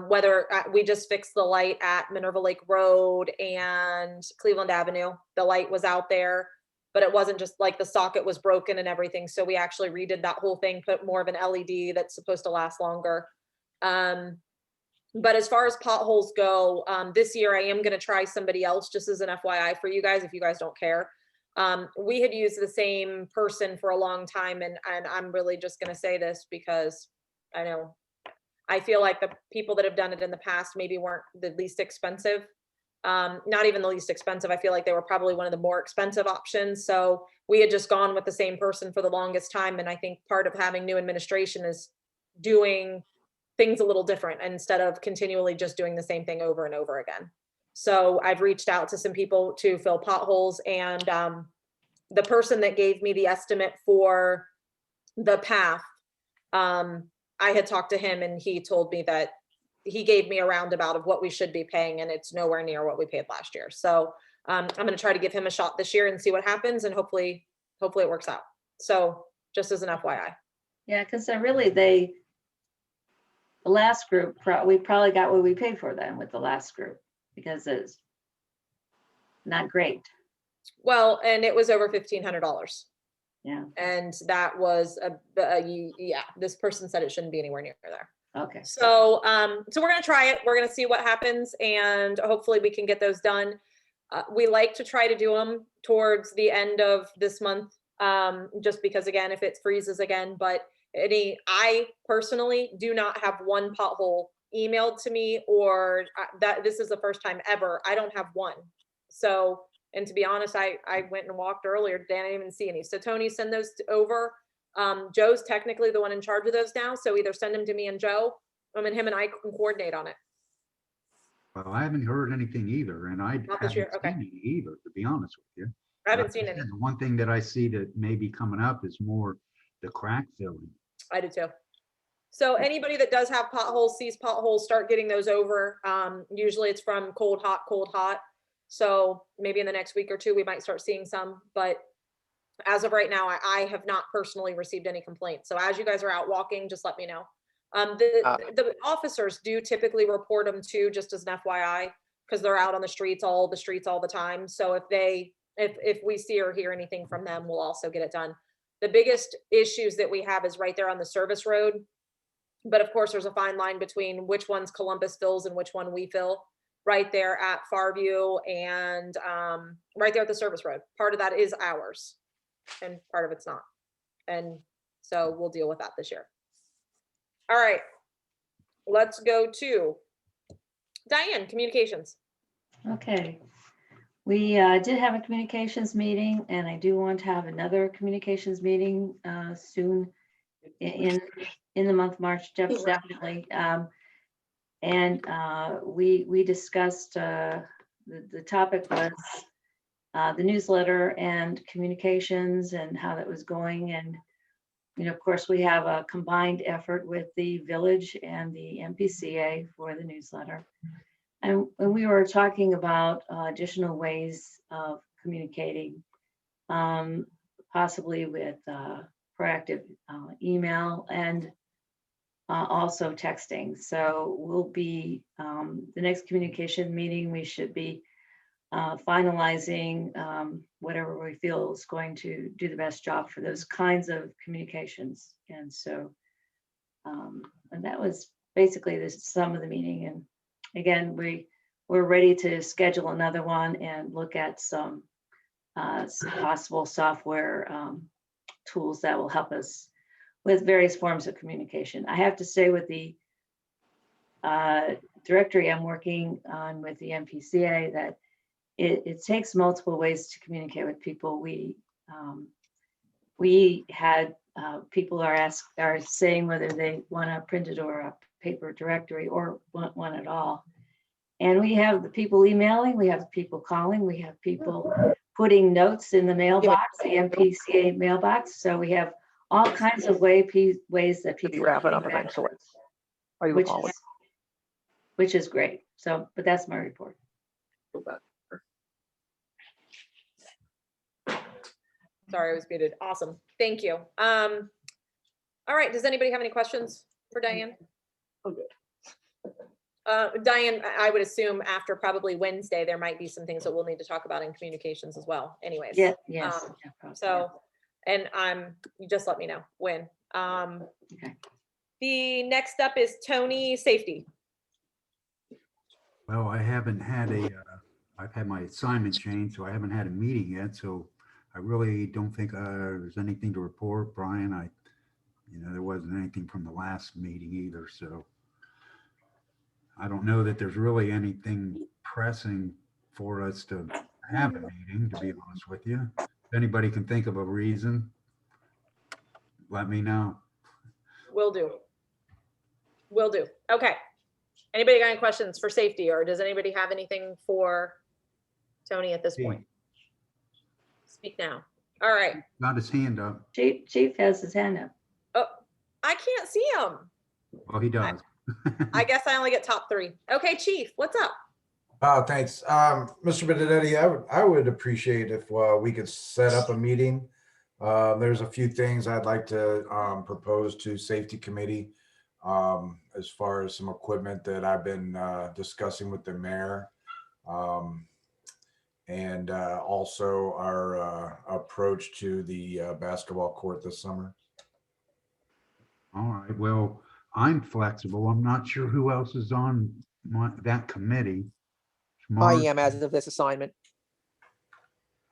Whether we just fixed the light at Minerva Lake Road and Cleveland Avenue, the light was out there, but it wasn't just like the socket was broken and everything. So we actually redid that whole thing, put more of an LED that's supposed to last longer. But as far as potholes go, this year I am going to try somebody else, just as an FYI for you guys, if you guys don't care. We had used the same person for a long time, and I'm really just going to say this because I know I feel like the people that have done it in the past maybe weren't the least expensive. Not even the least expensive. I feel like they were probably one of the more expensive options. So we had just gone with the same person for the longest time. And I think part of having new administration is doing things a little different instead of continually just doing the same thing over and over again. So I've reached out to some people to fill potholes, and the person that gave me the estimate for the path, I had talked to him and he told me that he gave me a roundabout of what we should be paying, and it's nowhere near what we paid last year. So I'm going to try to give him a shot this year and see what happens, and hopefully it works out. So just as an FYI. Yeah, because the last group, we probably got what we paid for then with the last group, because it's not great. Well, and it was over $1,500. Yeah, And that was yeah, this person said it shouldn't be anywhere near there. okay. So, so we're going to try it. We're going to see what happens, and hopefully we can get those done. We like to try to do them towards the end of this month, just because again, if it freezes again, but I personally do not have one pothole emailed to me, or that this is the first time ever. I don't have one. So, and to be honest, I went and walked earlier. I didn't even see any. So Tony, send those over. Joe's technically the one in charge of those now. So either send them to me and Joe, and him and I can coordinate on it. Well, I haven't heard anything either, and I Not this haven't year, seen okay. any either, to be honest with you. I haven't Like seen I any. said, the one thing that I see that may be coming up is more the crack filling. I do too. So anybody that does have potholes, sees potholes, start getting those over. Usually it's from cold, hot. So maybe in the next week or two, we might start seeing some, but as of right now, I have not personally received any complaints. So as you guys are out walking, just let me know. The officers do typically report them too, just as an FYI, because they're out on the streets all the time. So if we see or hear anything from them, we'll also get it done. The biggest issues that we have is right there on the service road. But of course, there's a fine line between which one's Columbus fills and which one we fill. Right there at Farview and right there at the service road. Part of that is ours and part of it's not. And so we'll deal with that this year. All right, let's go to Diane, communications. Okay. We did have a communications meeting, and I do want to have another communications meeting soon in the month of March, definitely. And we discussed, the topic was the newsletter and communications and how that was going. And, of course, we have a combined effort with the village and the MPCA for the newsletter. And we were talking about additional ways of communicating, possibly with proactive email and also texting. So we'll be, the next communication meeting, we should be finalizing whatever we feel is going to do the best job for those kinds of communications. And so, and that was basically the sum of the meeting. And again, we're ready to schedule another one and look at some possible software tools that will help us with various forms of communication. I have to say with the directory I'm working on with the MPCA that it takes multiple ways to communicate with people. We had people are saying whether they want a printed or a paper directory or want one at all. And we have the people emailing, we have people calling, we have people putting notes in the mailbox, the MPCA mailbox. So we have all kinds of ways that people wrap it can up feedback eventually. to us, Or you which call is, it. which is great. So, but that's my report. Sorry, I was muted. Awesome. Thank you. All right. Does anybody have any questions for Diane? Oh, good. Diane, I would assume after probably Wednesday, there might be some things that we'll need to talk about in communications as well anyways. Yeah, yes. Um, yeah, probably, So, and you just let me know when. Okay. The next up is Tony Safety. Well, I haven't had I've had my assignment changed, so I haven't had a meeting yet, so I really don't think there's anything to report, Brian. There wasn't anything from the last meeting either, so I don't know that there's really anything pressing for us to have a meeting, to be honest with you. If anybody can think of a reason, let me know. Will do. Will do. Okay. Anybody got any questions for safety, or does anybody have anything for Tony at this point? Speak now. All right. Got his hand up. Chief has his hand up. Oh, I can't see him. Well, he does. I guess I only get top 3. Okay, Chief, what's up? Thanks. Mr. Benedetti, I would appreciate if we could set up a meeting. There's a few things I'd like to propose to Safety Committee as far as some equipment that I've been discussing with the mayor. And also our approach to the basketball court this summer. All right, well, I'm flexible. I'm not sure who else is on that committee. I Mark, am as of this assignment.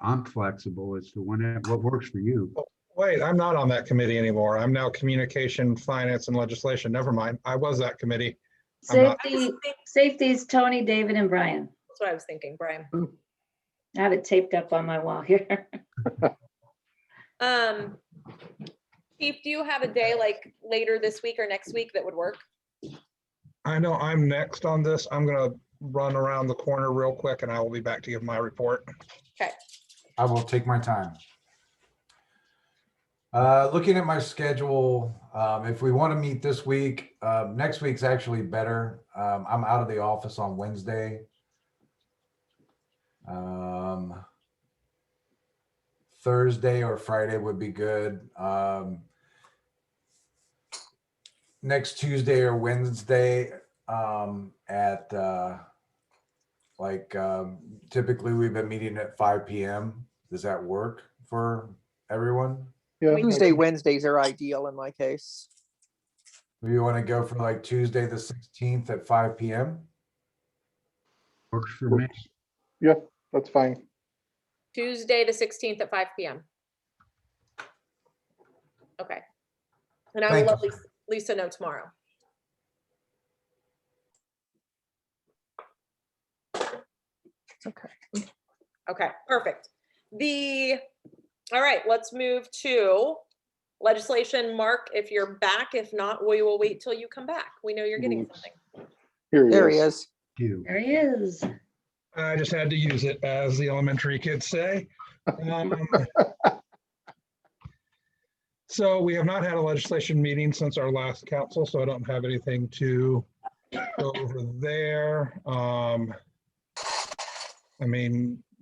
I'm flexible as to what works for you. Wait, I'm not on that committee anymore. I'm now Communication, Finance, and Legislation. Never mind. I was that committee. I'm not- Safety's Tony, David, and Brian. That's what I was thinking, Brian. I have it taped up on my wall here. Chief, do you have a day like later this week or next week that would work? I know I'm next on this. I'm gonna run around the corner real quick and I will be back to give my report. Okay. I will take my time. Looking at my schedule, if we want to meet this week, next week's actually better. I'm out of the office on Wednesday. Thursday or Friday would be good. Next Tuesday or Wednesday at typically we've been meeting at 5 p.m. Does that work for everyone? Yeah. Tuesday, Wednesdays are ideal in my case. Do you want to go for like Tuesday the 16th at 5 p.m.? Works for me. Yeah, that's fine. Tuesday, the 16th at 5 p.m. Okay. And I will Thank let Lisa know tomorrow. Okay. Okay, perfect. All right, let's move to legislation. Mark, if you're back, if not, we will wait till you come back. We know you're getting something. Here There he is. is. You. There he is. I just had to use it, as the elementary kids say. So we have not had a legislation meeting since our last council, so I don't have anything to go over there.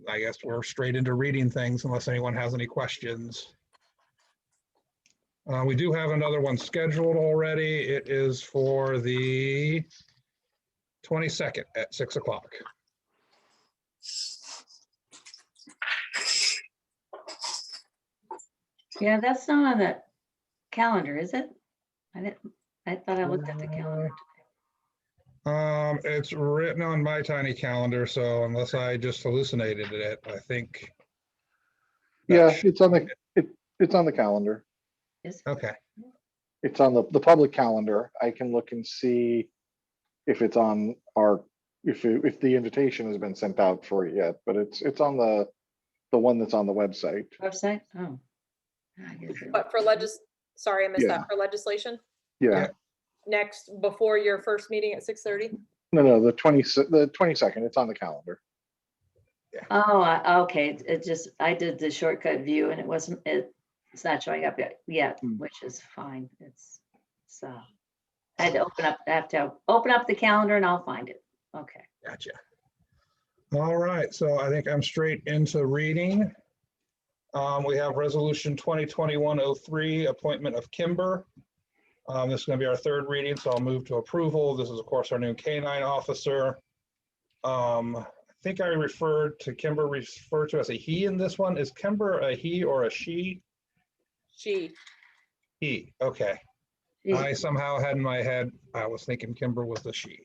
I guess we're straight into reading things unless anyone has any questions. We do have another one scheduled already. It is for the 22nd at 6 o'clock. Yeah, that's not on the calendar, is it? I thought I looked at the calendar. It's written on my tiny calendar, so unless I just hallucinated it, I think. that Yeah, should- it's on the calendar. Is- Okay. It's on the public calendar. I can look and see if it's on our, if the invitation has been sent out for it yet, but it's on the one that's on the website. Website? Oh. I guess it- But for sorry, I missed Yeah. that, for legislation? Yeah, Next, before your first meeting at 6:30? no, the 22nd, it's on the calendar. Oh, okay, it just, I did the shortcut view and it wasn't, it's not showing up yet, which is fine. It's, I had to have to open up the calendar and I'll find it. Okay. Gotcha. All right, so I think I'm straight into reading. We have resolution 2021-03, appointment of Kimber. This is going to be our third reading, so I'll move to approval. This is, of course, our new K-9 officer. I think I referred to Kimber as a he in this one. Is Kimber a he or a she? She. He, okay. I somehow had in my head, I was thinking Kimber was the she.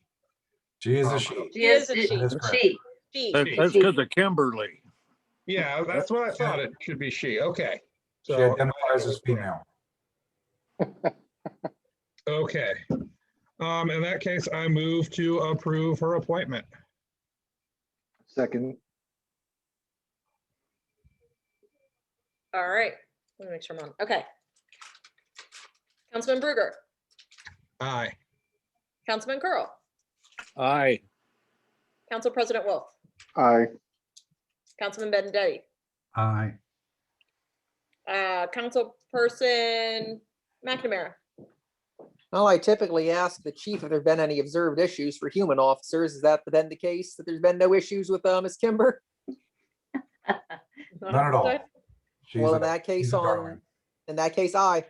She is a she. She is, a she. That is correct. She. That's because of Kimberly. Yeah, that's what I thought. It should be she. Okay. She So, identifies as female. okay. In that case, I move to approve her appointment. Second, All right, let me make sure I'm on. Okay. Councilman Bruger, Aye. Councilman Curl, Aye. Council President Wolf, aye. Councilman Benedetti, Aye. Councilperson McNamara. Well, I typically ask the chief if there've been any observed issues for human officers. Is that been the case, that there's been no issues with Ms. Kimber? Not at all. She's Well, a- in that case, she's a darling. aye.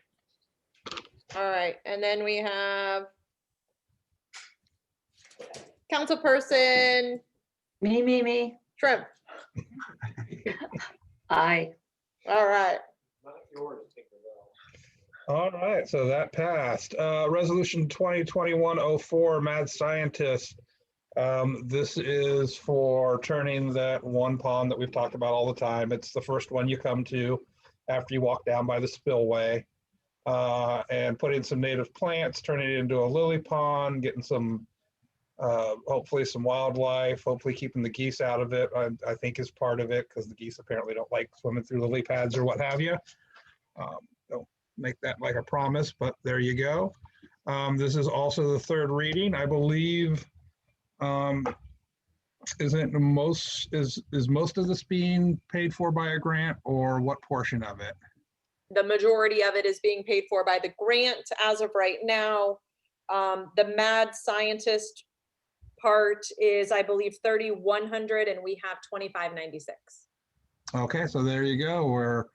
All right, and then we have Councilperson me. Shrimp. I, All right, All right, so that passed. Resolution 2021-04, Mad Scientist. This is for turning that one pond that we've talked about all the time. It's the first one you come to after you walk down by the spillway. And putting some native plants, turning it into a lily pond, getting some, hopefully some wildlife, hopefully keeping the geese out of it, I think is part of it, because the geese apparently don't like swimming through lily pads or what have you. Don't make that like a promise, but there you go. This is also the third reading, I believe. Isn't most is most of this being paid for by a grant, or what portion of it? the majority of it is being paid for by the grant as of right now. The Mad Scientist part is, I believe, 3,100 and we have 2,596. Okay, so there you go. We're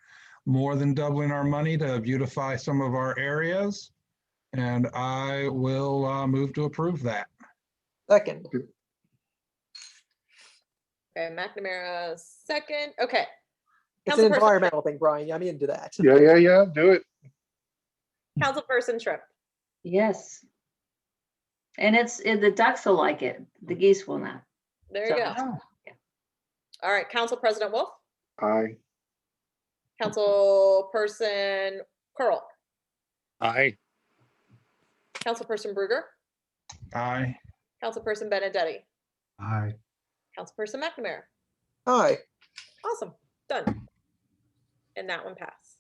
more than doubling our money to beautify some of our areas. And I will move to approve that. Second, Okay, McNamara, second. Okay. it's an Councilperson- environmental thing, Brian. I'm into that. Yeah, do it. Councilperson Shrimp. yes. And the ducks will like it. The geese will not. There you go. So- All right, Council President Wolf, Aye. Councilperson Curl, Aye. Councilperson Bruger, Aye. Councilperson Benedetti, Aye. Councilperson McNamara. Aye. Awesome, done. And that one passed.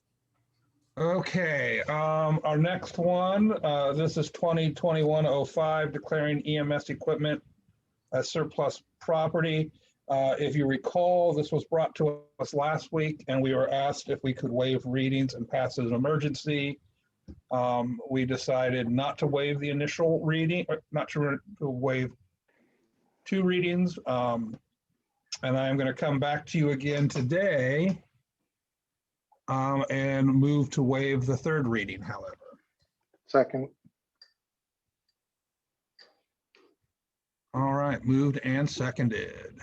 Okay, our next one, this is 2021-05, declaring EMS equipment as surplus property. If you recall, this was brought to us last week and we were asked if we could waive readings and pass as an emergency. We decided not to waive the initial reading, not to waive 2 readings. And I am going to come back to you again today and move to waive the 3rd reading, however. Second, All right, moved and seconded.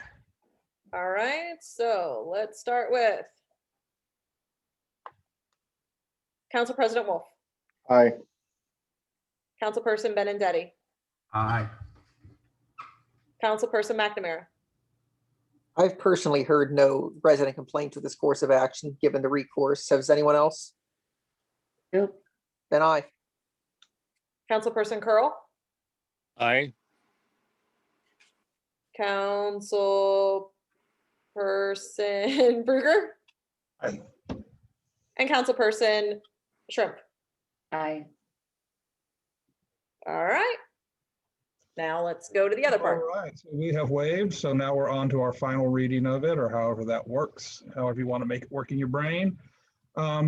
All right, so let's start with Council President Wolf, aye. Councilperson Benedetti, Aye. Councilperson McNamara, I've personally heard no resident complaints with this course of action, given the recourse. Has anyone else? Nope. Then aye. Councilperson Curl, Aye. Councilperson Bruger, Aye. and Councilperson Shrimp. Aye. All right. Now let's go to the other part. All right, so we have waived, so now we're on to our final reading of it, or however that works, however you want to make it work in your brain.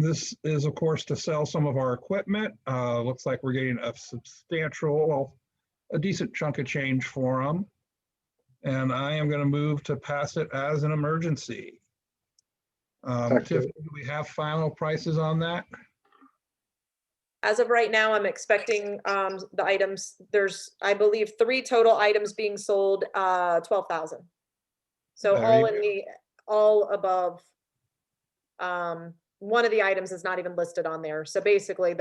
This is, of course, to sell some of our equipment. Looks like we're getting a substantial, well, a decent chunk of change for them. And I am going to move to pass it as an emergency. Second. Tiffany, do we have final prices on that? As of right now, I'm expecting the items, there's, I believe, 3 total items being sold, 12,000. So There all you in the, all above. One of the items is not even listed on there. So basically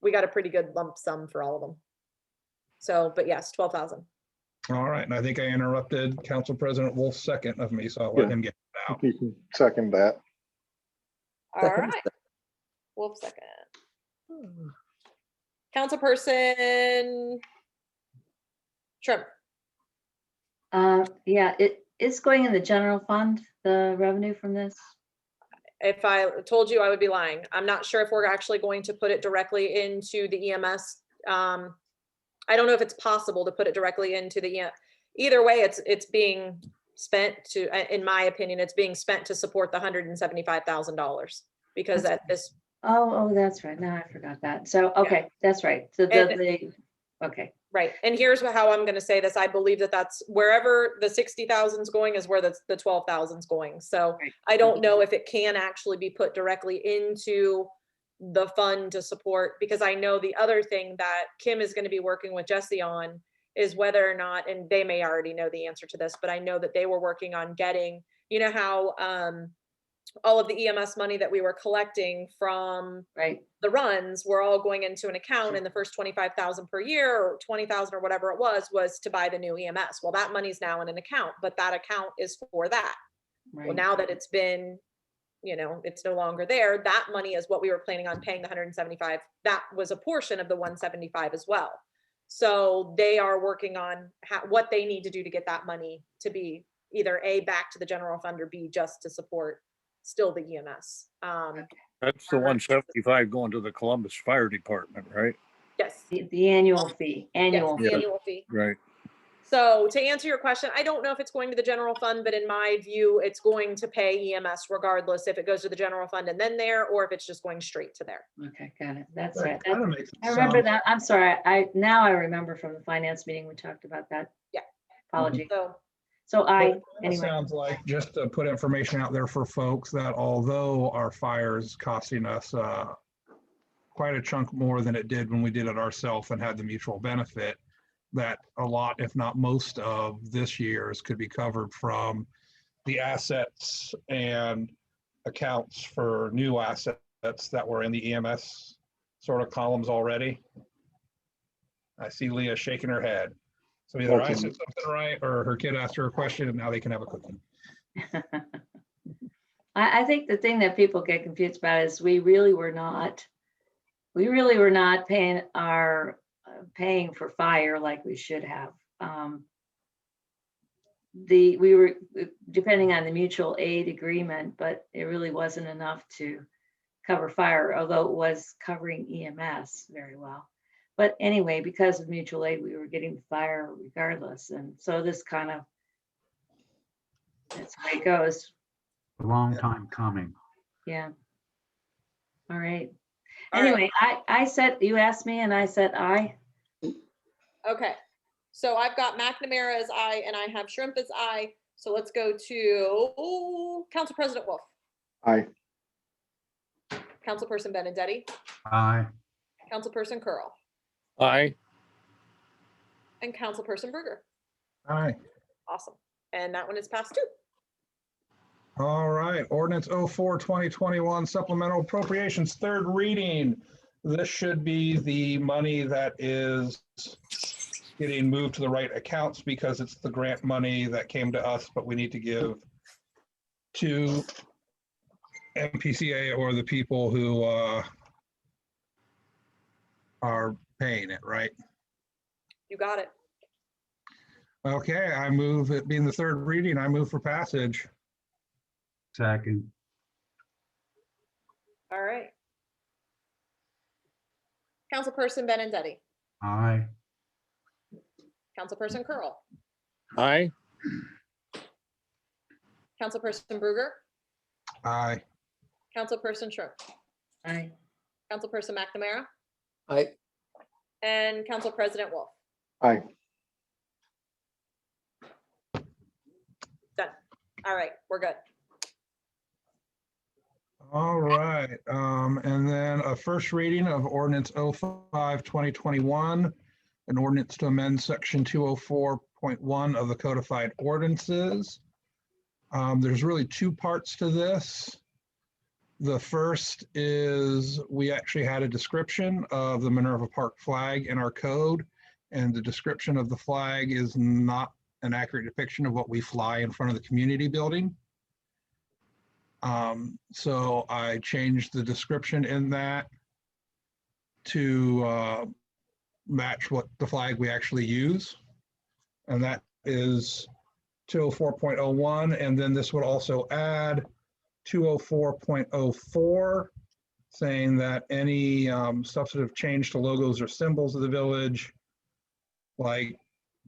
we got a pretty good lump sum for all of them. So, but yes, 12,000. All right, and I think I interrupted Council President Wolf's second of me, so I'll let Yeah. him get it out. You can second that. All right. Wolf second. Councilperson Shrimp. Yeah, it is going in the general fund, the revenue from this. If I told you, I would be lying. I'm not sure if we're actually going to put it directly into the EMS. I don't know if it's possible to put it directly into the, either way, it's being spent to, in my opinion, it's being spent to support the $175,000 because at this, Oh, that's right. Now I forgot that. So, okay, that's right. So okay. right. And here's how I'm going to say this. I believe that that's wherever the 60,000 is going is where the 12,000 is going. So Right. I don't know if it can actually be put directly into the fund to support, because I know the other thing that Kim is going to be working with Jesse on is whether or not, and they may already know the answer to this, but I know that they were working on getting, you know how all of the EMS money that we were collecting from Right. the runs were all going into an account, and the first 25,000 per year or 20,000 or whatever it was to buy the new EMS. Well, that money's now in an account, but that account is for that. Well, Right. now that it's been, it's no longer there, that money is what we were planning on paying the 175. That was a portion of the 175 as well. So they are working on what they need to do to get that money to be either A, back to the general fund, or B, just to support still the EMS. That's the 175 going to the Columbus Fire Department, right? Yes. The annual fee, Yes, annual the fee. annual fee. Right. So to answer your question, I don't know if it's going to the general fund, but in my view, it's going to pay EMS regardless if it goes to the general fund and then there, or if it's just going straight to there. Okay, got it. That's That right. kind of makes it I remember sound- that. I'm sorry. Now I remember from the finance meeting, we talked about that. Yeah. Apology. So So Well, it anyway, sounds like, just to put information out there for folks, that although our fire is costing us quite a chunk more than it did when we did it ourselves and had the mutual benefit, that a lot, if not most of this year's could be covered from the assets and accounts for new assets that were in the EMS sort of columns already. I see Leah shaking her head. So either I said something right, or her kid asked her a question and now they can have a cookie. I think the thing that people get confused about is we really were not paying for fire like we should have. We were depending on the mutual aid agreement, but it really wasn't enough to cover fire, although it was covering EMS very well. But anyway, because of mutual aid, we were getting fire regardless. And so this kind of, that's the way it goes. A long time coming. Yeah. All right. All right. Anyway, I said, you asked me and I said aye. Okay, so I've got McNamara as I, and I have Shrimp as I. So let's go to Council President Wolf, Aye. Councilperson Benedetti, Aye. Councilperson Curl, Aye. and Councilperson Berger. Aye. Awesome. And that one is passed too. All right, ordinance 04-2021 supplemental appropriations, third reading. This should be the money that is getting moved to the right accounts because it's the grant money that came to us, but we need to give to MPCA or the people who are paying it, right? You got it. Okay, I move, it being the third reading, I move for passage. Second. All right. Councilperson Benindetti, Aye. Councilperson Curl, Aye. Councilperson Bruger, Aye. Councilperson Shrimp, Aye. Councilperson McNamara, I, and Council President Wolf. Aye. Done. All right, we're good. All right, and then a first reading of ordinance 05-2021, an ordinance to amend section 204.1 of the codified ordinances. There's really two parts to this. The first is we actually had a description of the Minerva Park flag in our code, and the description of the flag is not an accurate depiction of what we fly in front of the community building. So I changed the description in that to match what the flag we actually use. And that is 204.01. And then this would also add 204.04, saying that any substantive change to logos or symbols of the village, like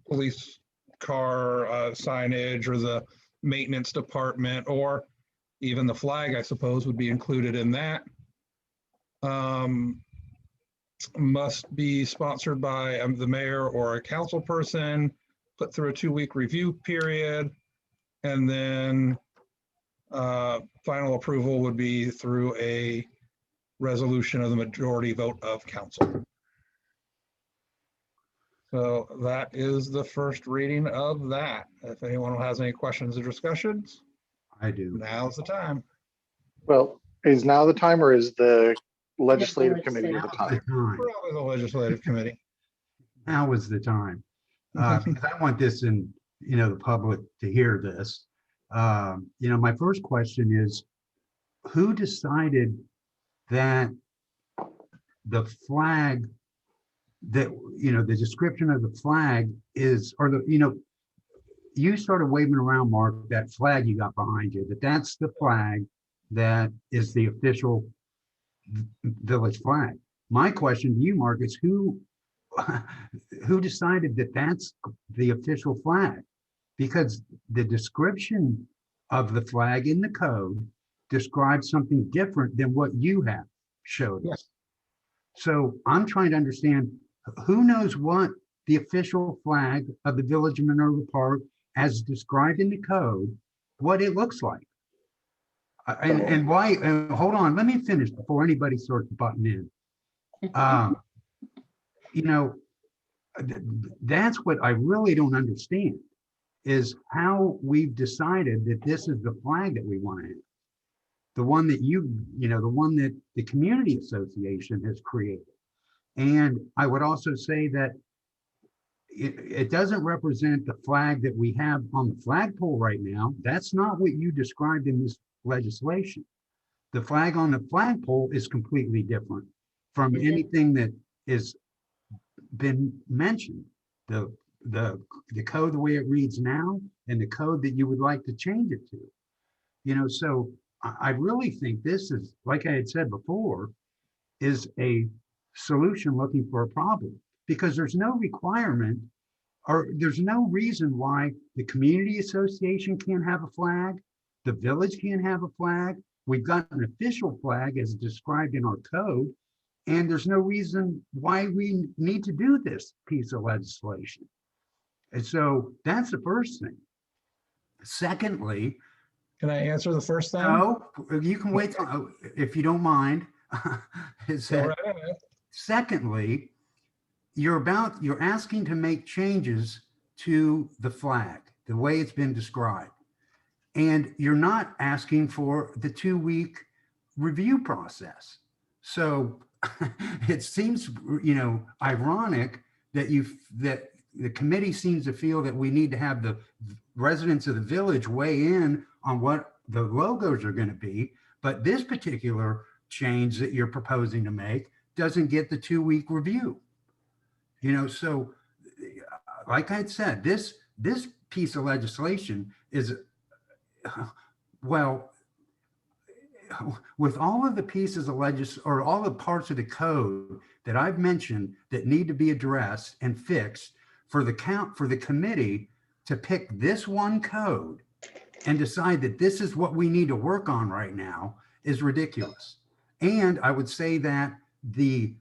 police car signage or the maintenance department, or even the flag, I suppose, would be included in that. Must be sponsored by the mayor or a council person, put through a 2-week review period, and then final approval would be through a resolution of the majority vote of council. So that is the first reading of that. If anyone has any questions or discussions, I do. now's the time. Well, is now the time or is the legislative committee the Now's the time? time. Probably the legislative committee. Now is the time. Because I want this in, the public to hear this. My first question is, who decided that the flag that, the description of the flag is, or you started waving around, Mark, that flag you got behind you, that's the flag that is the official village flag. My question to you, Mark, is who decided that that's the official flag? Because the description of the flag in the code describes something different than what you have showed us. So I'm trying to understand, who knows what the official flag of the Village of Minerva Park, as described in the code, what it looks like? And why, hold on, let me finish before anybody starts butting in. That's what I really don't understand, is how we've decided that this is the flag that we want to have. The one that the one that the community association has created. And I would also say that it doesn't represent the flag that we have on the flagpole right now. That's not what you described in this legislation. The flag on the flagpole is completely different from anything that is been mentioned. The code, the way it reads now, and the code that you would like to change it to. So I really think this is, like I had said before, is a solution looking for a problem, because there's no requirement, or there's no reason why the community association can't have a flag, the village can't have a flag. We've got an official flag as described in our code, and there's no reason why we need to do this piece of legislation. And so that's the first thing. Secondly, Can I answer the first thing? no, you can wait till, if you don't mind. Is Go that, right ahead. secondly, you're asking to make changes to the flag, the way it's been described. And you're not asking for the 2-week review process. So it seems, ironic that that the committee seems to feel that we need to have the residents of the village weigh in on what the logos are going to be. But this particular change that you're proposing to make doesn't get the 2-week review. You know, so like I had said, this piece of legislation is, well, with all of the pieces of or all the parts of the code that I've mentioned that need to be addressed and fixed, for the committee to pick this one code and decide that this is what we need to work on right now is ridiculous. And I would say that the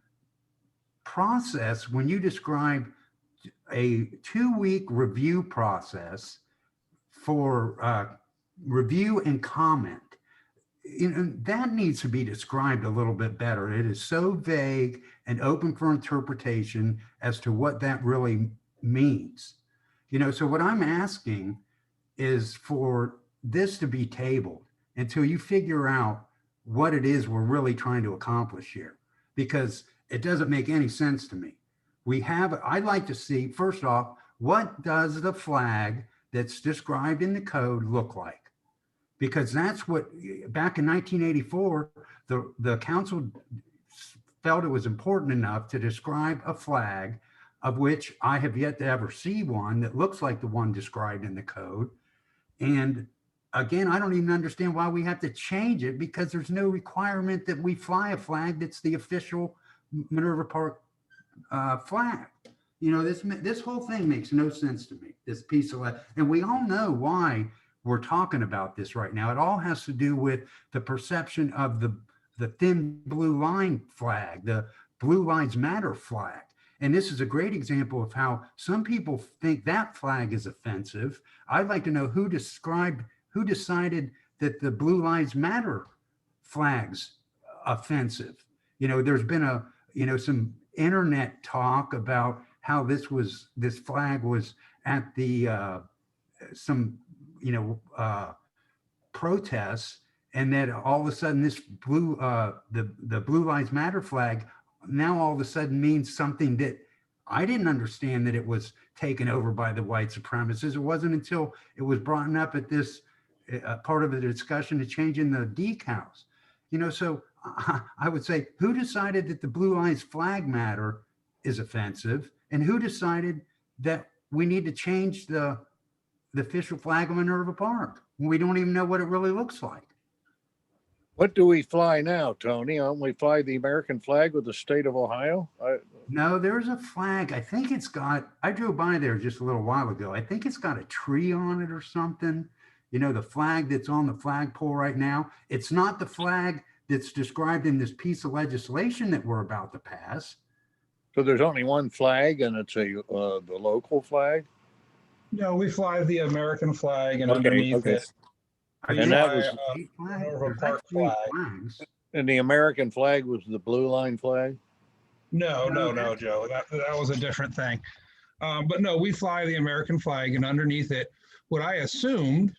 process, when you describe a 2-week review process for review and comment, you know, that needs to be described a little bit better. It is so vague and open for interpretation as to what that really means. You know, so what I'm asking is for this to be tabled until you figure out what it is we're really trying to accomplish here, because it doesn't make any sense to me. I'd like to see, first off, what does the flag that's described in the code look like? Because that's what, back in 1984, the council felt it was important enough to describe a flag, of which I have yet to ever see one that looks like the one described in the code. And again, I don't even understand why we have to change it, because there's no requirement that we fly a flag that's the official Minerva Park flag. You know, this whole thing makes no sense to me, this piece of land. And we all know why we're talking about this right now. It all has to do with the perception of the thin blue line flag, the Blue Lives Matter flag. And this is a great example of how some people think that flag is offensive. I'd like to know who decided that the Blue Lives Matter flag's offensive. You know, there's been some internet talk about how this flag was at the protests, and that all of a sudden this the Blue Lives Matter flag now all of a sudden means something that I didn't understand, that it was taken over by the white supremacists. It wasn't until it was brought up at this part of the discussion to changing the decals. You know, so I would say, who decided that the Blue Lives Flag Matter is offensive, and who decided that we need to change the official flag of Minerva Park? We don't even know what it really looks like. What do we fly now, Tony? Don't we fly the American flag with the state of Ohio? No, there's a flag. I think I drove by there just a little while ago. I think it's got a tree on it or something. You know, the flag that's on the flagpole right now. It's not the flag that's described in this piece of legislation that we're about to pass. So there's only one flag, and it's the local flag? No, we fly the American flag, and Okay, underneath okay. it, we And that was- fly, Minerva There's Park actually flag. flags. And the American flag was the blue line flag? No, Joe, that was a different thing. But no, we fly the American flag, and underneath it, what I assumed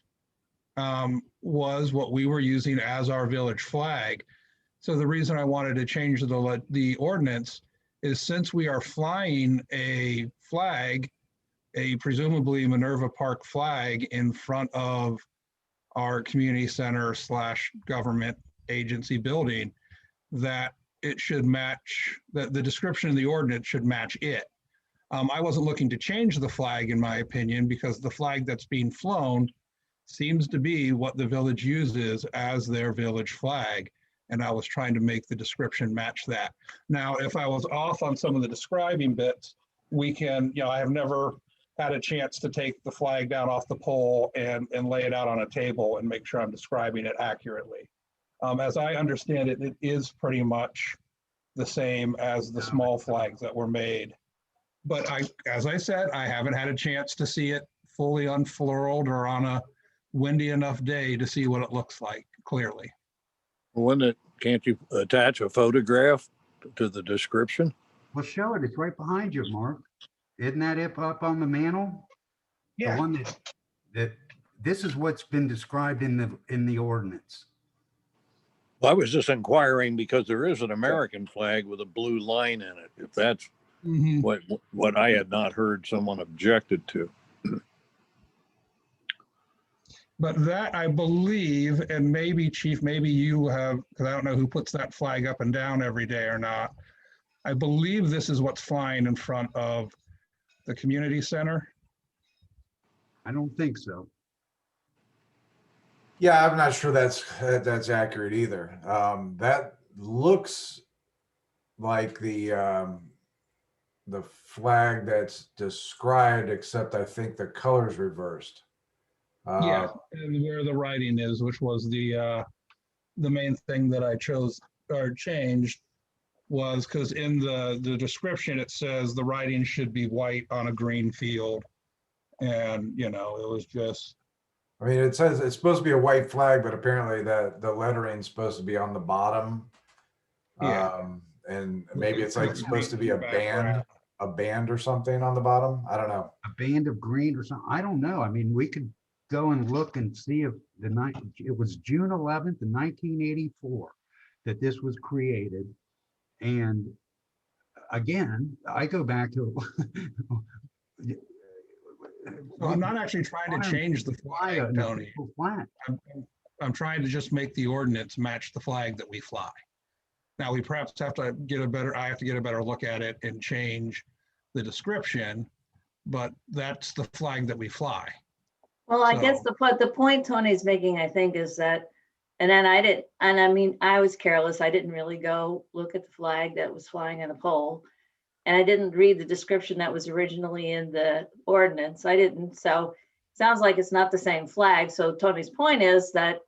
was what we were using as our village flag. So the reason I wanted to change the ordinance is, since we are flying a flag, a presumably Minerva Park flag, in front of our community center / government agency building, that it should match, that the description of the ordinance should match it. I wasn't looking to change the flag, in my opinion, because the flag that's being flown seems to be what the village uses as their village flag. And I was trying to make the description match that. Now, if I was off on some of the describing bits, we can, I have never had a chance to take the flag down off the pole and lay it out on a table and make sure I'm describing it accurately. As I understand it, it is pretty much the same as the small flags that were made. But as I said, I haven't had a chance to see it fully unfurled or on a windy enough day to see what it looks like clearly. Can't you attach a photograph to the description? Well, show it. It's right behind you, Mark. Isn't that it up on the mantle? Yeah. The one that this is what's been described in the ordinance. Well, I was just inquiring because there is an American flag with a blue line in it. If that's what I had not heard someone objected to. But that, I believe, and maybe Chief, maybe you have, because I don't know who puts that flag up and down every day or not. I believe this is what's flying in front of the community center. I don't think so. Yeah, I'm not sure that's accurate either. That looks like the flag that's described, except I think the color's reversed. Yeah, and where the writing is, which was the main thing that I chose or changed, was because in the description, it says the writing should be white on a green field. And, you know, it was just, I mean, it says it's supposed to be a white flag, but apparently the lettering's supposed to be on the bottom. Yeah. And maybe it's like supposed to be a band or something on the bottom. I don't know. A band of green or something. I don't know. I mean, we could go and look and see if it was June 11th, 1984 that this was created. And again, I go back to well, I'm not actually trying to change the flag, Tony. Flag. I'm trying to just make the ordinance match the flag that we fly. Now, we perhaps have to get I have to get a better look at it and change the description, but that's the flag that we fly. Well, I guess So- the point Tony's making, I think, is that, and then I mean, I was careless. I didn't really go look at the flag that was flying on a pole. And I didn't read the description that was originally in the ordinance. I didn't. So it sounds like it's not the same flag. So Tony's point is that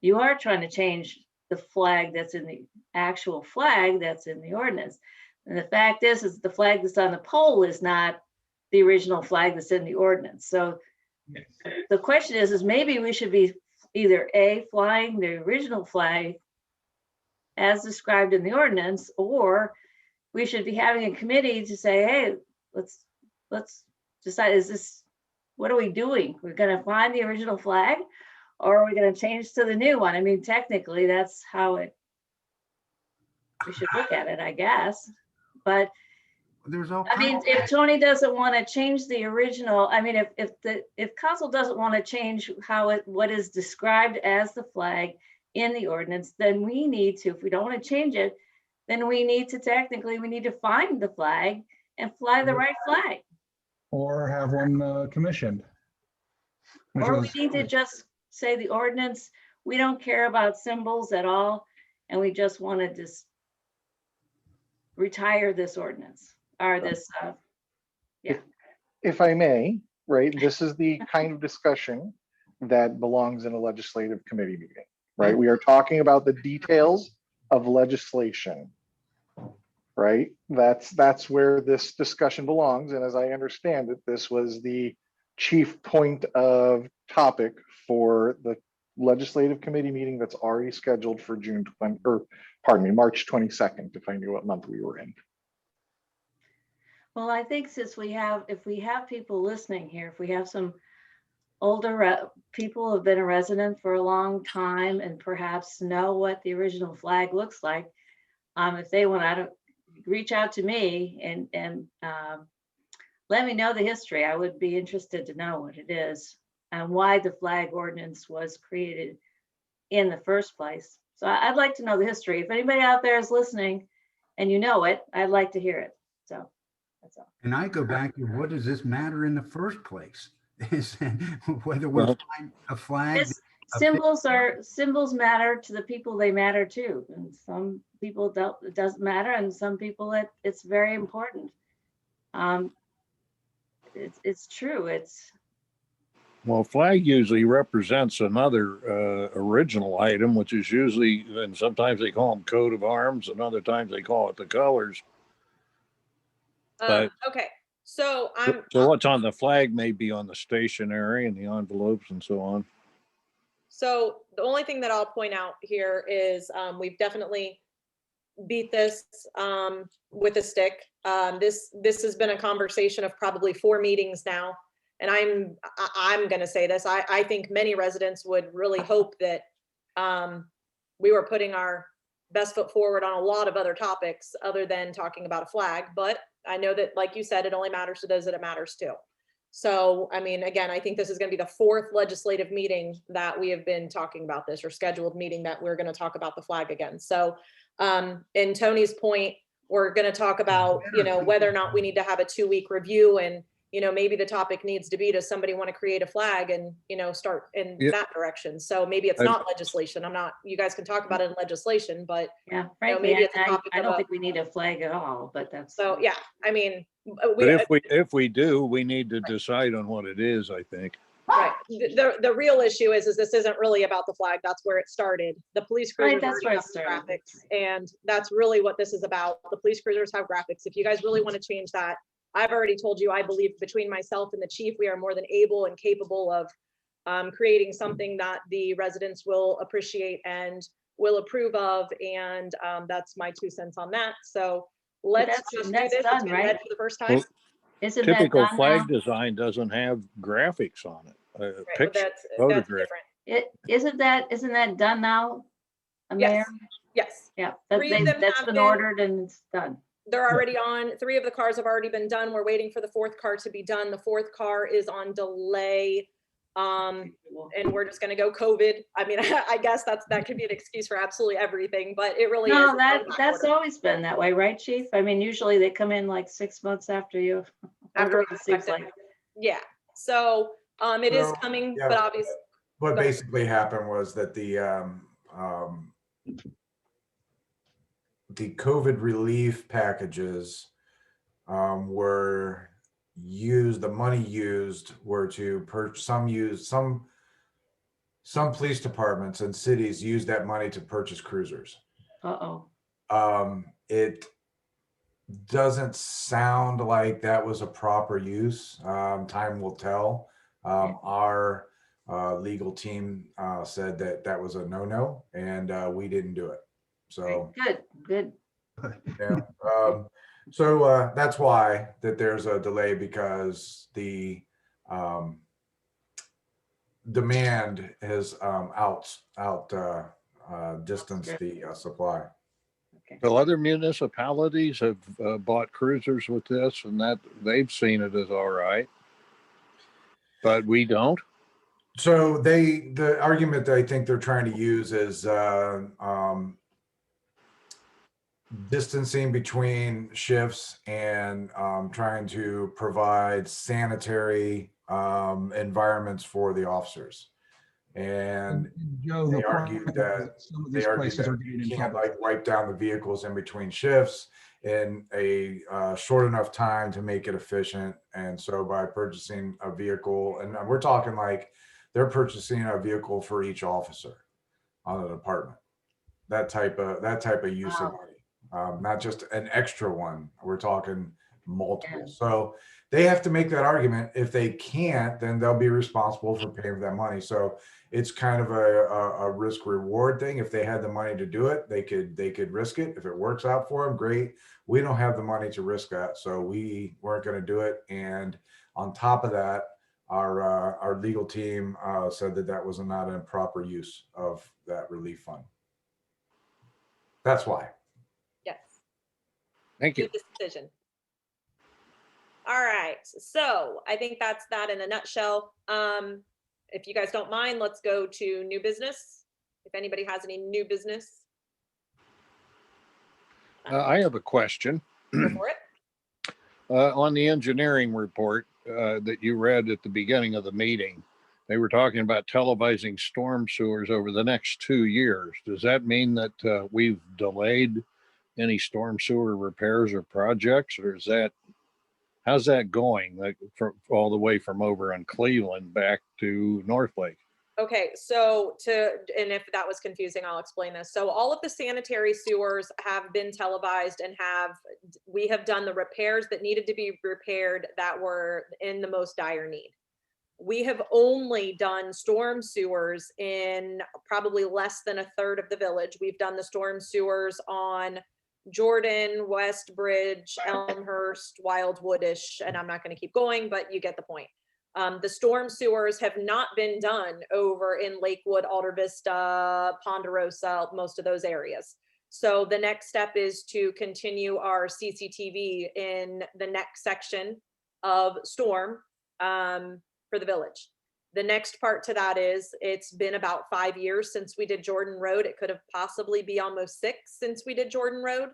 you are trying to change the flag that's in the actual flag that's in the ordinance. And the fact is the flag that's on the pole is not the original flag that's in the ordinance. So the question is maybe we should be either A, flying the original flag as described in the ordinance, or we should be having a committee to say, hey, let's decide, what are we doing? We're gonna find the original flag, or are we gonna change to the new one? I mean, technically, that's how we should look at it, I guess. But There's all I mean, kinds if Tony doesn't want to change the original, I mean, if council doesn't want to change what is described as the flag in the ordinance, then we need to, if we don't want to change it, then we need to find the flag and fly the right flag. Or have one commissioned. which Or we was- need to just say the ordinance, we don't care about symbols at all, and we just want to just retire this ordinance, or this, If I may, right, this is the kind of discussion that belongs in a legislative committee meeting, right? We are talking about the details of legislation, right? That's where this discussion belongs. And as I understand it, this was the chief point of topic for the legislative committee meeting that's already scheduled for March 22nd, if I knew what month we were in. well, I think if we have people listening here, if we have some older people who have been a resident for a long time and perhaps know what the original flag looks like, if they want to reach out to me and let me know the history. I would be interested to know what it is and why the flag ordinance was created in the first place. So I'd like to know the history. If anybody out there is listening and you know it, I'd like to hear it. So that's all. And I go back to, what does this matter in the first place? Is whether we're Well- flying a flag. Symbols matter to the people they matter to, and some people don't, it doesn't matter, and some people it's very important. It's true. Well, flag usually represents another original item, which is usually, and sometimes they call them coat of arms, and other times they call it the colors. But- Okay, so I'm, So what's on the flag may be on the stationery and the envelopes and so on. so the only thing that I'll point out here is we've definitely beat this with a stick. This has been a conversation of probably 4 meetings now. And I'm going to say this, I think many residents would really hope that we were putting our best foot forward on a lot of other topics other than talking about a flag. But I know that, like you said, it only matters to those that it matters to. So, I mean, again, I think this is going to be the 4th legislative meeting that we have been talking about this, or scheduled meeting that we're going to talk about the flag again. So, in Tony's point, We're gonna talk about, you know, whether or not we need to have a 2-week review, and, you know, maybe the topic needs to be, does somebody want to create a flag and, you know, start in Yeah. that direction? So maybe it's I- not legislation. you guys can talk about it in legislation, but Yeah, frankly, maybe it's a I topic of don't a- think we need a flag at all, but that's. so, yeah, I mean, But if we do, we need to decide on what it is, I think. right. The real issue is this isn't really about the flag. That's where it started. The police Right, cruisers that's already where it have started. graphics, and that's really what this is about. The police cruisers have graphics. If you guys really want to change that, I've already told you, I believe between myself and the chief, we are more than able and capable of creating something that the residents will appreciate and will approve of. And that's my 2 cents on that. So let's that's- just do that's this. It's done, been right? read for the first time. Well, Isn't that Typical done flag now? design doesn't have graphics on it. Right, but Picture, that's photograph. different. Isn't that done now? Mayor? Yes, Yeah, Three of them that's have been been- ordered and it's done. they're already on. 3 of the cars have already been done. We're waiting for the 4th car to be done. The 4th car is on delay. And we're just gonna go COVID. I mean, I guess that could be an excuse for absolutely everything, but it really is. No, It's on back that's order. always been that way, right, chief? I mean, usually they come in like 6 months after you. After order, we it seems expect it. like. Yeah, so, it is So, coming, yeah. but obviously, What Go ahead. basically happened was that the COVID relief packages were used, the money used were to purchase, some police departments and cities use that money to purchase cruisers. Uh-oh. It doesn't sound like that was a proper use. Time will tell. Our legal team said that that was a no-no, and we didn't do it. So, Good. yeah. So that's why that there's a delay, because the demand has distanced the supply. Well, other municipalities have bought cruisers with this, and that they've seen it as all right, but we don't. So the argument that I think they're trying to use is distancing between shifts and trying to provide sanitary environments for the officers. And Joe, they the argued problem that is some of they these argue places are that getting you in can't trouble. like wipe down the vehicles in between shifts in a short enough time to make it efficient. And so by purchasing a vehicle, and we're talking like they're purchasing a vehicle for each officer on the department, that type of use of money, not just an extra one. We're talking multiple. Yeah. So they have to make that argument. If they can't, then they'll be responsible for paying for that money. So it's kind of a risk reward thing. If they had the money to do it, they could risk it. If it works out for them, great. We don't have the money to risk that, so we weren't going to do it. And on top of that, our legal team said that that was not an improper use of that relief fund. That's why. yes. Thank you. Good decision. All right, so I think that's that in a nutshell. If you guys don't mind, let's go to new business. If anybody has any new business, I have a question go for it. on the engineering report that you read at the beginning of the meeting. They were talking about televising storm sewers over the next 2 years. Does that mean that we've delayed any storm sewer repairs or projects, or is that, how's that going? Like all the way from over in Cleveland back to Northlake? Okay, so and if that was confusing, I'll explain this. So all of the sanitary sewers have been televised and we have done the repairs that needed to be repaired that were in the most dire need. We have only done storm sewers in probably less than a third of the village. We've done the storm sewers on Jordan, West Bridge, Elmhurst, Wildwoodish, and I'm not going to keep going, but you get the point. The storm sewers have not been done over in Lakewood, Alta Vista, Ponderosa, most of those areas. So the next step is to continue our CCTV in the next section of storm for the village. The next part to that is it's been about 5 years since we did Jordan Road. It could have possibly be almost 6 since we did Jordan Road.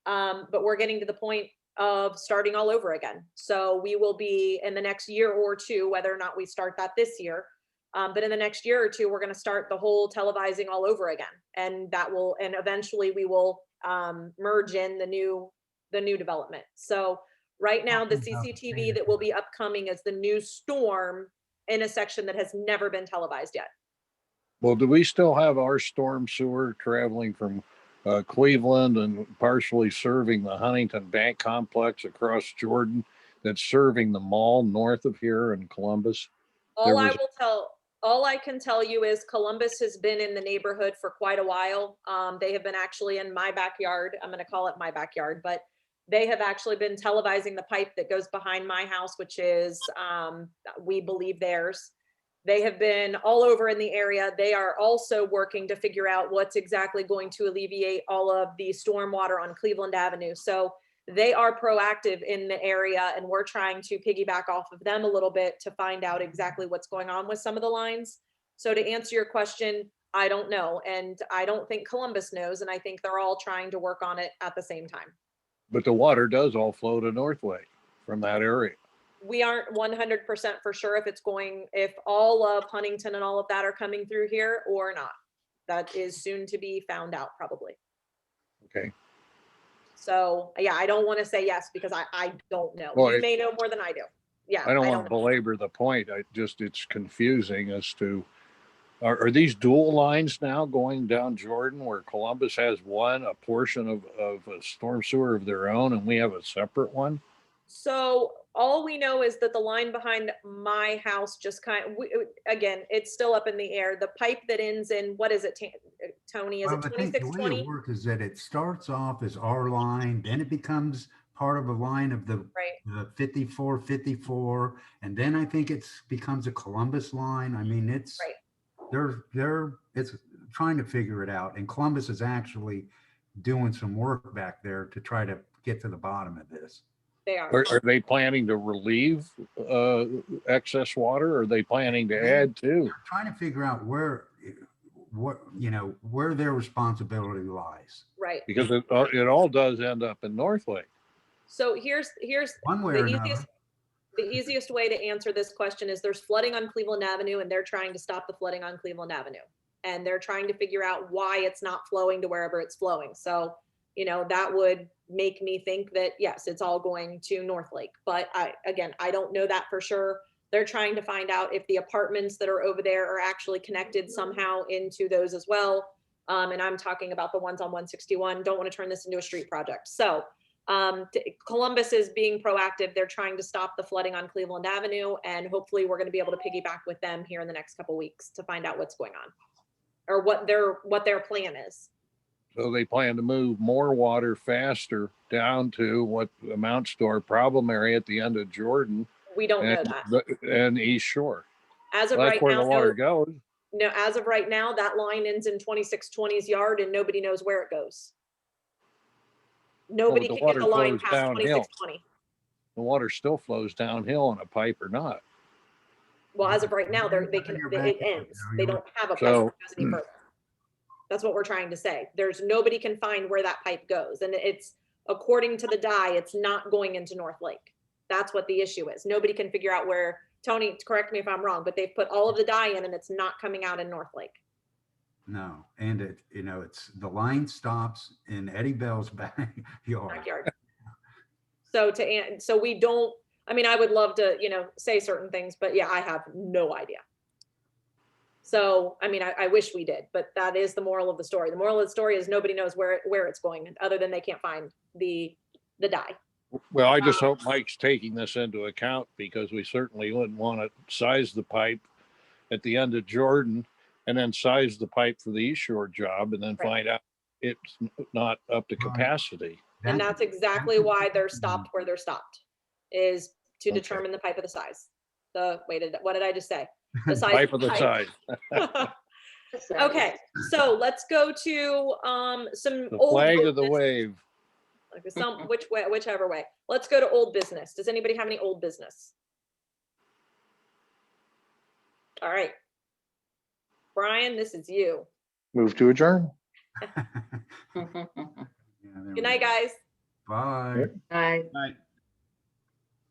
But we're getting to the point of starting all over again. So we will be in the next year or two, whether or not we start that this year. But in the next year or two, we're going to start the whole televising all over again. And eventually we will merge in the new development. So right now, the CCTV that will be upcoming is the new storm in a section that has never been televised yet. Well, do we still have our storm sewer traveling from Cleveland and partially serving the Huntington Bank Complex across Jordan that's serving the mall north of here in Columbus? All I can tell you is Columbus has been in the neighborhood for quite a while. They have been actually in my backyard. I'm going to call it my backyard, but they have actually been televising the pipe that goes behind my house, which is, we believe, theirs. They have been all over in the area. They are also working to figure out what's exactly going to alleviate all of the stormwater on Cleveland Avenue. So they are proactive in the area, and we're trying to piggyback off of them a little bit to find out exactly what's going on with some of the lines. So to answer your question, I don't know. And I don't think Columbus knows. And I think they're all trying to work on it at the same time. But the water does all flow to Northway from that area. We aren't 100% for sure if all of Huntington and all of that are coming through here or not. That is soon to be found out, probably. Okay. So yeah, I don't want to say yes because I don't know. Well, You may know more than I do. Yeah. I don't want to know. belabor the point. It's confusing as to, are these dual lines now going down Jordan where Columbus has a portion of a storm sewer of their own and we have a separate one? So all we know is that the line behind my house just again, it's still up in the air. The pipe that ends in, what is it, Tony? Is Well, it I think the way 2620? it works is that it starts off as our line, then it becomes part of a line of the Right. 54, and then I think it becomes a Columbus line. I mean, it's trying to figure it out, and Columbus is actually doing some work back there to try to get to the bottom of this. They are. Are they planning to relieve excess water? Or are they planning to add to? They're trying to figure out where their responsibility lies. Right. Because it all does end up in Northway. So here's One way or another. the easiest way to answer this question is there's flooding on Cleveland Avenue, and they're trying to stop the flooding on Cleveland Avenue. And they're trying to figure out why it's not flowing to wherever it's flowing. So, that would make me think that, yes, it's all going to North Lake. But I don't know that for sure. They're trying to find out if the apartments that are over there are actually connected somehow into those as well. And I'm talking about the ones on 161. Don't want to turn this into a street project. So Columbus is being proactive. They're trying to stop the flooding on Cleveland Avenue, and hopefully we're going to be able to piggyback with them here in the next couple of weeks to find out what's going on or what their plan is. So they plan to move more water faster down to what amounts to our problem area at the end of Jordan. We don't know that. And East Shore. As of Well, that's right where now, the water goes. no, as of right now, that line ends in 2620's yard and nobody knows where it goes. Nobody the can get the water line flows past downhill. 2620. The water still flows downhill in a pipe or not. Well, as of right now, it ends. They don't have a pipe that goes any further. That's what we're trying to say. Nobody can find where that pipe goes. And it's, according to the DI, it's not going into North Lake. That's what the issue is. Nobody can figure out where, Tony, correct me if I'm wrong, but they've put all of the dye in and it's not coming out in North Lake. No, and it's the line stops in Eddie Bell's backyard. So we don't, I would love to, say certain things, but yeah, I have no idea. So, I wish we did, but that is the moral of the story. The moral of the story is nobody knows where it's going other than they can't find the dye. Well, I just hope Mike's taking this into account because we certainly wouldn't want to size the pipe at the end of Jordan and then size the pipe for the East Shore job and then find out it's not up to capacity. And that's exactly why they're stopped where they're stopped, is to determine the pipe of the size. What did I just say? The size Pipe of the size. Okay, so let's go to some The old flag of the business. wave. Whichever way. Let's go to old business. Does anybody have any old business? All right. Brian, this is you. Move to adjourn. Good night, guys. Bye. Aye. Aye.